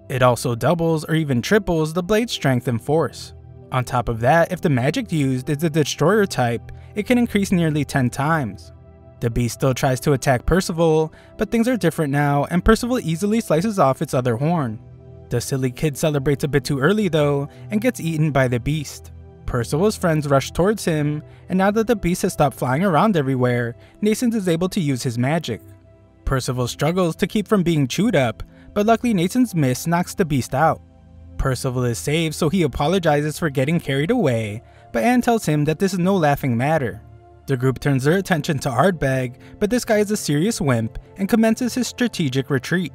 It also doubles or even triples the blade's strength and force. On top of that, if the magic used is the destroyer type, it can increase nearly 10 times. The beast still tries to attack Percival, but things are different now, and Percival easily slices off its other horn. The silly kid celebrates a bit too early though, and gets eaten by the beast. Percival's friends rush towards him, and now that the beast has stopped flying around everywhere, Nascens is able to use his magic. Percival struggles to keep from being chewed up, but luckily Nascens' miss knocks the beast out. Percival is saved, so he apologizes for getting carried away, but Anne tells him that this is no laughing matter. The group turns their attention to Ardbeg, but this guy is a serious wimp and commences his strategic retreat.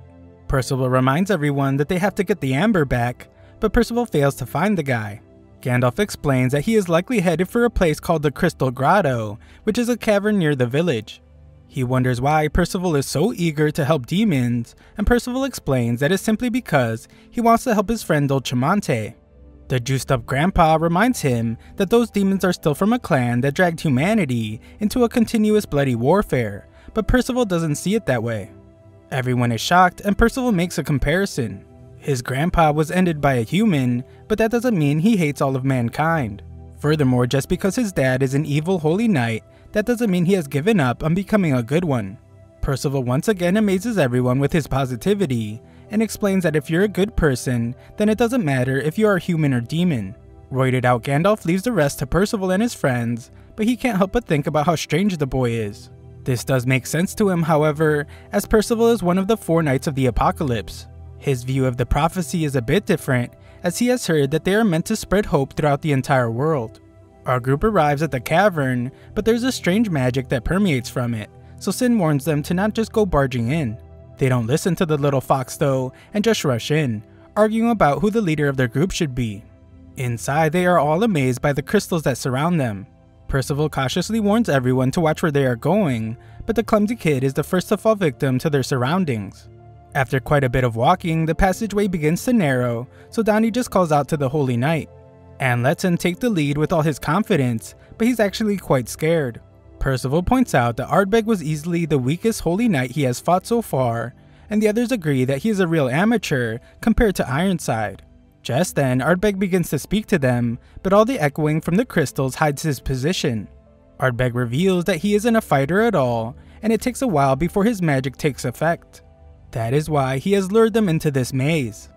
Percival reminds everyone that they have to get the amber back, but Percival fails to find the guy. Gandalf explains that he is likely headed for a place called the Crystal Grotto, which is a cavern near the village. He wonders why Percival is so eager to help demons, and Percival explains that it's simply because he wants to help his friend Dulcemonte. The juiced up grandpa reminds him that those demons are still from a clan that dragged humanity into a continuous bloody warfare, but Percival doesn't see it that way. Everyone is shocked, and Percival makes a comparison. His grandpa was ended by a human, but that doesn't mean he hates all of mankind. Furthermore, just because his dad is an evil holy knight, that doesn't mean he has given up on becoming a good one. Percival once again amazes everyone with his positivity, and explains that if you're a good person, then it doesn't matter if you are human or demon. Roided out Gandalf leaves the rest to Percival and his friends, but he can't help but think about how strange the boy is. This does make sense to him, however, as Percival is one of the 4 Knights of the Apocalypse. His view of the prophecy is a bit different, as he has heard that they are meant to spread hope throughout the entire world. Our group arrives at the cavern, but there's a strange magic that permeates from it, so Sin warns them to not just go barging in. They don't listen to the little fox though, and just rush in, arguing about who the leader of their group should be. Inside, they are all amazed by the crystals that surround them. Percival cautiously warns everyone to watch where they are going, but the clumsy kid is the first to fall victim to their surroundings. After quite a bit of walking, the passageway begins to narrow, so Donnie just calls out to the Holy Knight. Anne lets him take the lead with all his confidence, but he's actually quite scared. Percival points out that Ardbeg was easily the weakest Holy Knight he has fought so far, and the others agree that he is a real amateur compared to Ironside. Just then, Ardbeg begins to speak to them, but all the echoing from the crystals hides his position. Ardbeg reveals that he isn't a fighter at all, and it takes a while before his magic takes effect. That is why he has lured them into this maze.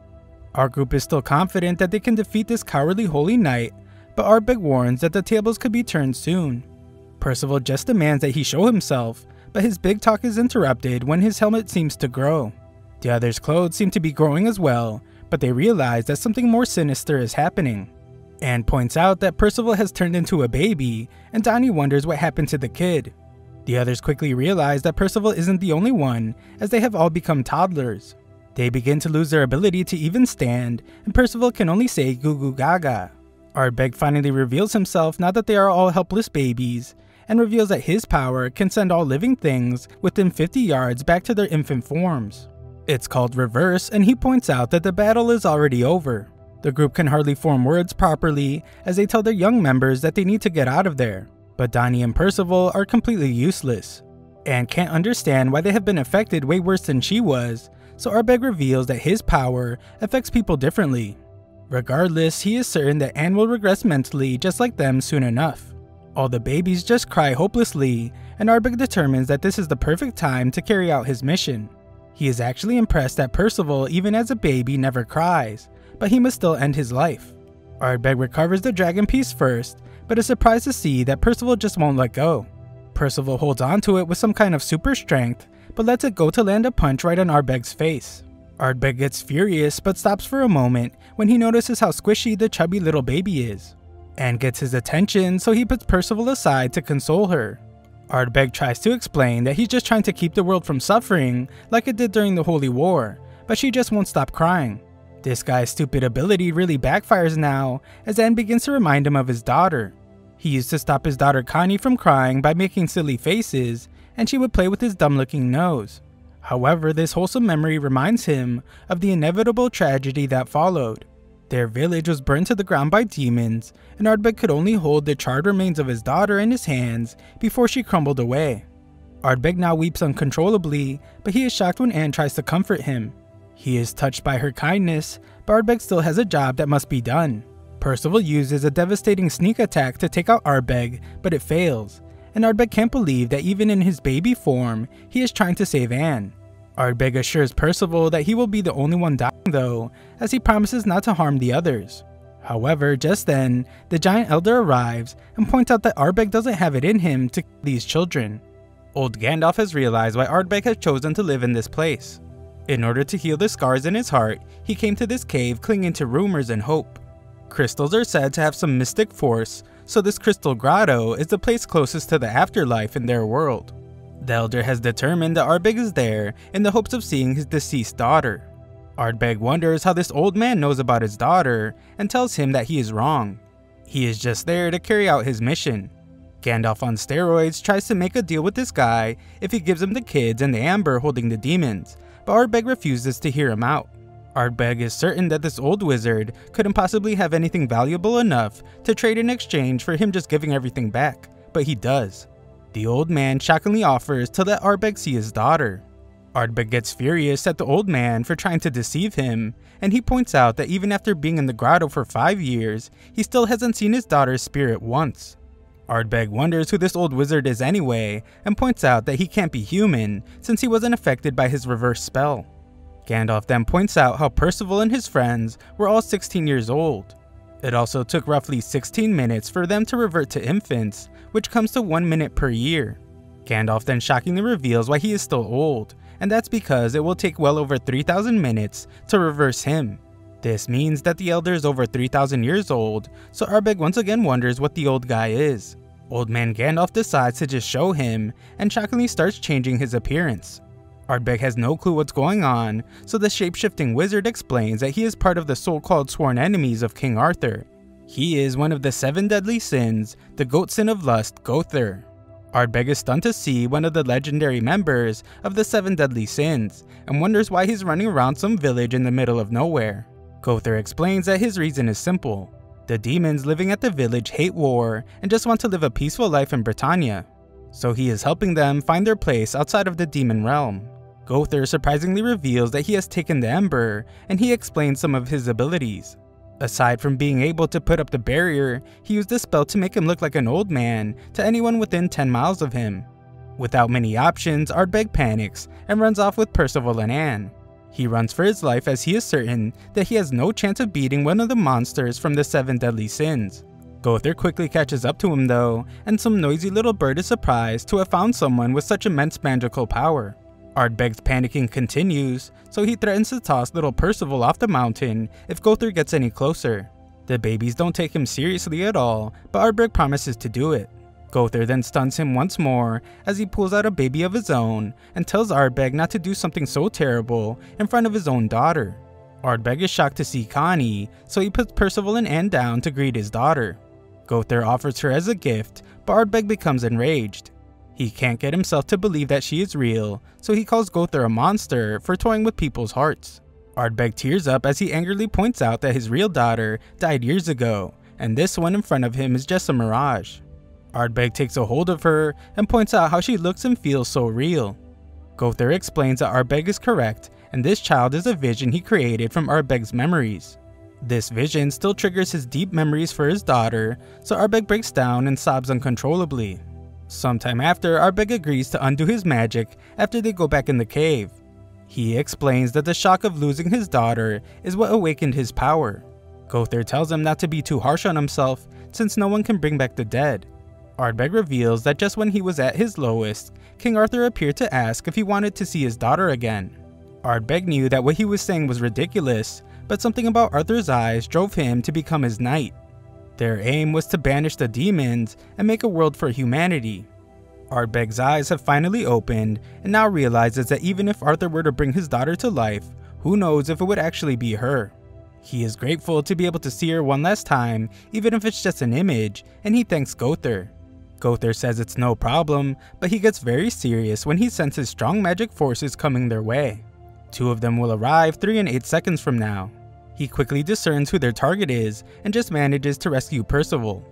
Our group is still confident that they can defeat this cowardly Holy Knight, but Ardbeg warns that the tables could be turned soon. Percival just demands that he show himself, but his big talk is interrupted when his helmet seems to grow. The others' clothes seem to be growing as well, but they realize that something more sinister is happening. Anne points out that Percival has turned into a baby, and Donnie wonders what happened to the kid. The others quickly realize that Percival isn't the only one, as they have all become toddlers. They begin to lose their ability to even stand, and Percival can only say goo goo gaga. Ardbeg finally reveals himself now that they are all helpless babies, and reveals that his power can send all living things within 50 yards back to their infant forms. It's called Reverse, and he points out that the battle is already over. The group can hardly form words properly as they tell their young members that they need to get out of there. But Donnie and Percival are completely useless. Anne can't understand why they have been affected way worse than she was, so Ardbeg reveals that his power affects people differently. Regardless, he is certain that Anne will regress mentally just like them soon enough. All the babies just cry hopelessly, and Ardbeg determines that this is the perfect time to carry out his mission. He is actually impressed that Percival, even as a baby, never cries, but he must still end his life. Ardbeg recovers the dragon piece first, but is surprised to see that Percival just won't let go. Percival holds onto it with some kind of super strength, but lets it go to land a punch right on Ardbeg's face. Ardbeg gets furious but stops for a moment when he notices how squishy the chubby little baby is. Anne gets his attention, so he puts Percival aside to console her. Ardbeg tries to explain that he's just trying to keep the world from suffering like it did during the Holy War, but she just won't stop crying. This guy's stupid ability really backfires now, as Anne begins to remind him of his daughter. He used to stop his daughter Connie from crying by making silly faces, and she would play with his dumb-looking nose. However, this wholesome memory reminds him of the inevitable tragedy that followed. Their village was burned to the ground by demons, and Ardbeg could only hold the charred remains of his daughter in his hands before she crumbled away. Ardbeg now weeps uncontrollably, but he is shocked when Anne tries to comfort him. He is touched by her kindness, but Ardbeg still has a job that must be done. Percival uses a devastating sneak attack to take out Ardbeg, but it fails, and Ardbeg can't believe that even in his baby form, he is trying to save Anne. Ardbeg assures Percival that he will be the only one dying though, as he promises not to harm the others. However, just then, the giant elder arrives and points out that Ardbeg doesn't have it in him to kill these children. Old Gandalf has realized why Ardbeg has chosen to live in this place. In order to heal the scars in his heart, he came to this cave clinging to rumors and hope. Crystals are said to have some mystic force, so this crystal grotto is the place closest to the afterlife in their world. The elder has determined that Ardbeg is there in the hopes of seeing his deceased daughter. Ardbeg wonders how this old man knows about his daughter and tells him that he is wrong. He is just there to carry out his mission. Gandalf on steroids tries to make a deal with this guy if he gives him the kids and the amber holding the demons, but Ardbeg refuses to hear him out. Ardbeg is certain that this old wizard couldn't possibly have anything valuable enough to trade in exchange for him just giving everything back, but he does. The old man shockingly offers to let Ardbeg see his daughter. Ardbeg gets furious at the old man for trying to deceive him, and he points out that even after being in the grotto for 5 years, he still hasn't seen his daughter's spirit once. Ardbeg wonders who this old wizard is anyway, and points out that he can't be human since he wasn't affected by his reverse spell. Gandalf then points out how Percival and his friends were all 16 years old. It also took roughly 16 minutes for them to revert to infants, which comes to 1 minute per year. Gandalf then shockingly reveals why he is still old, and that's because it will take well over 3,000 minutes to reverse him. This means that the elder is over 3,000 years old, so Ardbeg once again wonders what the old guy is. Old man Gandalf decides to just show him, and shockingly starts changing his appearance. Ardbeg has no clue what's going on, so the shape-shifting wizard explains that he is part of the so-called sworn enemies of King Arthur. He is one of the 7 deadly sins, the goat sin of lust, Gowther. Ardbeg is stunned to see one of the legendary members of the 7 deadly sins, and wonders why he's running around some village in the middle of nowhere. Gowther explains that his reason is simple. The demons living at the village hate war and just want to live a peaceful life in Britannia, so he is helping them find their place outside of the demon realm. Gowther surprisingly reveals that he has taken the Ember, and he explains some of his abilities. Aside from being able to put up the barrier, he used the spell to make him look like an old man to anyone within 10 miles of him. Without many options, Ardbeg panics and runs off with Percival and Anne. He runs for his life as he is certain that he has no chance of beating one of the monsters from the 7 deadly sins. Gowther quickly catches up to him though, and some noisy little bird is surprised to have found someone with such immense magical power. Ardbeg's panicking continues, so he threatens to toss little Percival off the mountain if Gowther gets any closer. The babies don't take him seriously at all, but Ardbeg promises to do it. Gowther then stuns him once more as he pulls out a baby of his own and tells Ardbeg not to do something so terrible in front of his own daughter. Ardbeg is shocked to see Connie, so he puts Percival and Anne down to greet his daughter. Gowther offers her as a gift, but Ardbeg becomes enraged. He can't get himself to believe that she is real, so he calls Gowther a monster for toying with people's hearts. Ardbeg tears up as he angrily points out that his real daughter died years ago, and this one in front of him is just a mirage. Ardbeg takes a hold of her and points out how she looks and feels so real. Gowther explains that Ardbeg is correct, and this child is a vision he created from Ardbeg's memories. This vision still triggers his deep memories for his daughter, so Ardbeg breaks down and sobs uncontrollably. Sometime after, Ardbeg agrees to undo his magic after they go back in the cave. He explains that the shock of losing his daughter is what awakened his power. Gowther tells him not to be too harsh on himself since no one can bring back the dead. Ardbeg reveals that just when he was at his lowest, King Arthur appeared to ask if he wanted to see his daughter again. Ardbeg knew that what he was saying was ridiculous, but something about Arthur's eyes drove him to become his knight. Their aim was to banish the demons and make a world for humanity. Ardbeg's eyes have finally opened and now realizes that even if Arthur were to bring his daughter to life, who knows if it would actually be her. He is grateful to be able to see her one last time, even if it's just an image, and he thanks Gowther. Gowther says it's no problem, but he gets very serious when he senses strong magic forces coming their way. 2 of them will arrive 3 and 8 seconds from now. He quickly discerns who their target is and just manages to rescue Percival.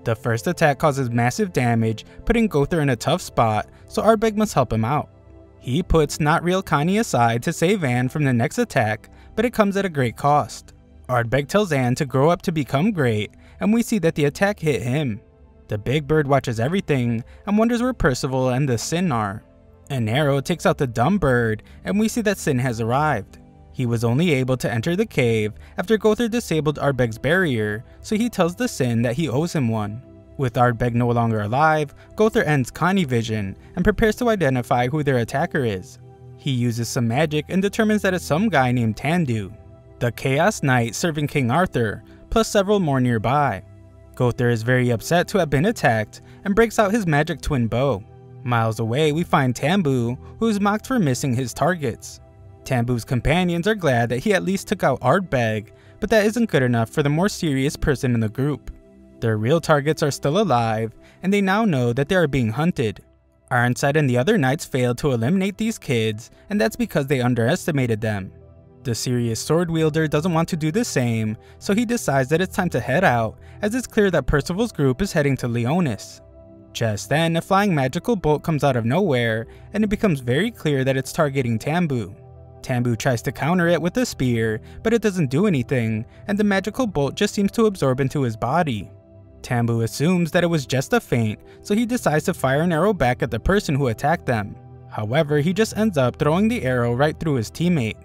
The first attack causes massive damage, putting Gowther in a tough spot, so Ardbeg must help him out. He puts Not Real Connie aside to save Anne from the next attack, but it comes at a great cost. Ardbeg tells Anne to grow up to become great, and we see that the attack hit him. The big bird watches everything and wonders where Percival and the Sin are. An arrow takes out the dumb bird, and we see that Sin has arrived. He was only able to enter the cave after Gowther disabled Ardbeg's barrier, so he tells the Sin that he owes him one. With Ardbeg no longer alive, Gowther ends Connie vision and prepares to identify who their attacker is. He uses some magic and determines that it's some guy named Tandu, the Chaos Knight serving King Arthur, plus several more nearby. Gowther is very upset to have been attacked and breaks out his magic twin bow. Miles away we find Tambu, who is mocked for missing his targets. Tambu's companions are glad that he at least took out Ardbeg, but that isn't good enough for the more serious person in the group. Their real targets are still alive, and they now know that they are being hunted. Ironside and the other knights failed to eliminate these kids, and that's because they underestimated them. The serious sword wielder doesn't want to do the same, so he decides that it's time to head out, as it's clear that Percival's group is heading to Leonis. Just then, a flying magical bolt comes out of nowhere, and it becomes very clear that it's targeting Tambu. Tambu tries to counter it with a spear, but it doesn't do anything, and the magical bolt just seems to absorb into his body. Tambu assumes that it was just a feint, so he decides to fire an arrow back at the person who attacked them. However, he just ends up throwing the arrow right through his teammate.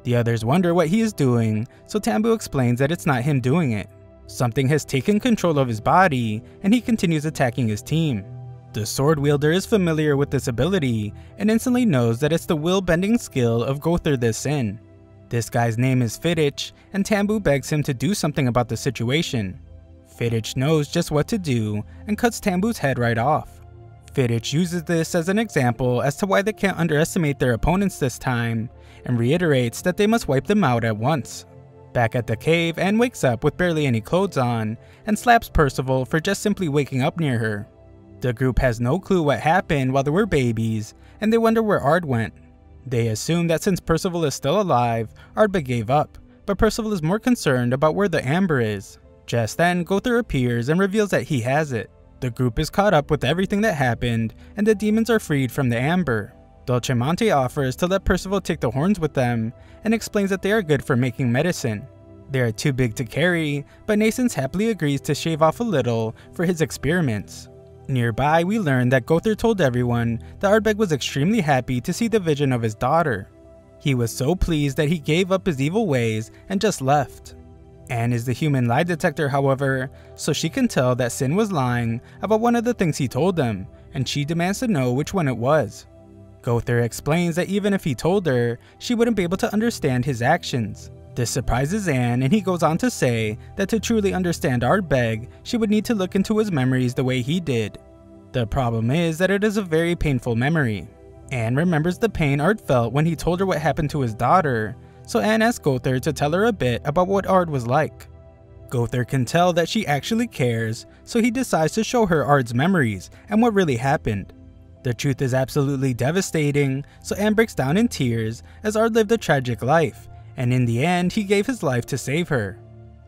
The others wonder what he is doing, so Tambu explains that it's not him doing it. Something has taken control of his body, and he continues attacking his team. The sword wielder is familiar with this ability, and instantly knows that it's the will-bending skill of Gowther the Sin. This guy's name is Fittich, and Tambu begs him to do something about the situation. Fittich knows just what to do, and cuts Tambu's head right off. Fittich uses this as an example as to why they can't underestimate their opponents this time, and reiterates that they must wipe them out at once. Back at the cave, Anne wakes up with barely any clothes on, and slaps Percival for just simply waking up near her. The group has no clue what happened while they were babies, and they wonder where Ard went. They assume that since Percival is still alive, Ardbeg gave up, but Percival is more concerned about where the amber is. Just then, Gowther appears and reveals that he has it. The group is caught up with everything that happened, and the demons are freed from the amber. Dolcemonte offers to let Percival take the horns with them, and explains that they are good for making medicine. They are too big to carry, but Nascens happily agrees to shave off a little for his experiments. Nearby, we learn that Gowther told everyone that Ardbeg was extremely happy to see the vision of his daughter. He was so pleased that he gave up his evil ways and just left. Anne is the human lie detector, however, so she can tell that Sin was lying about one of the things he told them, and she demands to know which one it was. Gowther explains that even if he told her, she wouldn't be able to understand his actions. This surprises Anne, and he goes on to say that to truly understand Ardbeg, she would need to look into his memories the way he did. The problem is that it is a very painful memory. Anne remembers the pain Ard felt when he told her what happened to his daughter, so Anne asks Gowther to tell her a bit about what Ard was like. Gowther can tell that she actually cares, so he decides to show her Ard's memories and what really happened. The truth is absolutely devastating, so Anne breaks down in tears as Ard lived a tragic life, and in the end, he gave his life to save her.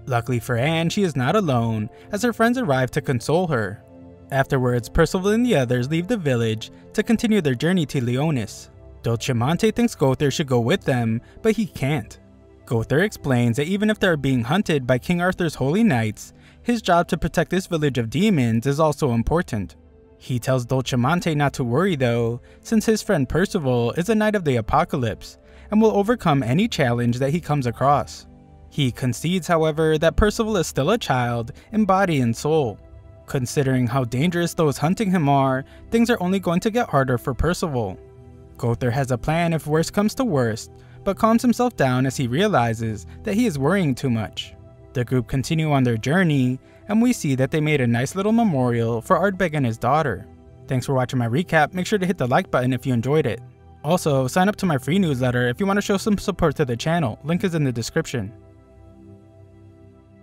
Luckily for Anne, she is not alone, as her friends arrive to console her. Afterwards, Percival and the others leave the village to continue their journey to Leonis. Dolcemonte thinks Gowther should go with them, but he can't. Gowther explains that even if they are being hunted by King Arthur's holy knights, his job to protect this village of demons is also important. He tells Dolcemonte not to worry though, since his friend Percival is a knight of the apocalypse, and will overcome any challenge that he comes across. He concedes, however, that Percival is still a child in body and soul. Considering how dangerous those hunting him are, things are only going to get harder for Percival. Gowther has a plan if worst comes to worst, but calms himself down as he realizes that he is worrying too much. The group continue on their journey, and we see that they made a nice little memorial for Ardbeg and his daughter. Thanks for watching my recap. Make sure to hit the like button if you enjoyed it. Also, sign up to my free newsletter if you want to show some support to the channel, link is in the description.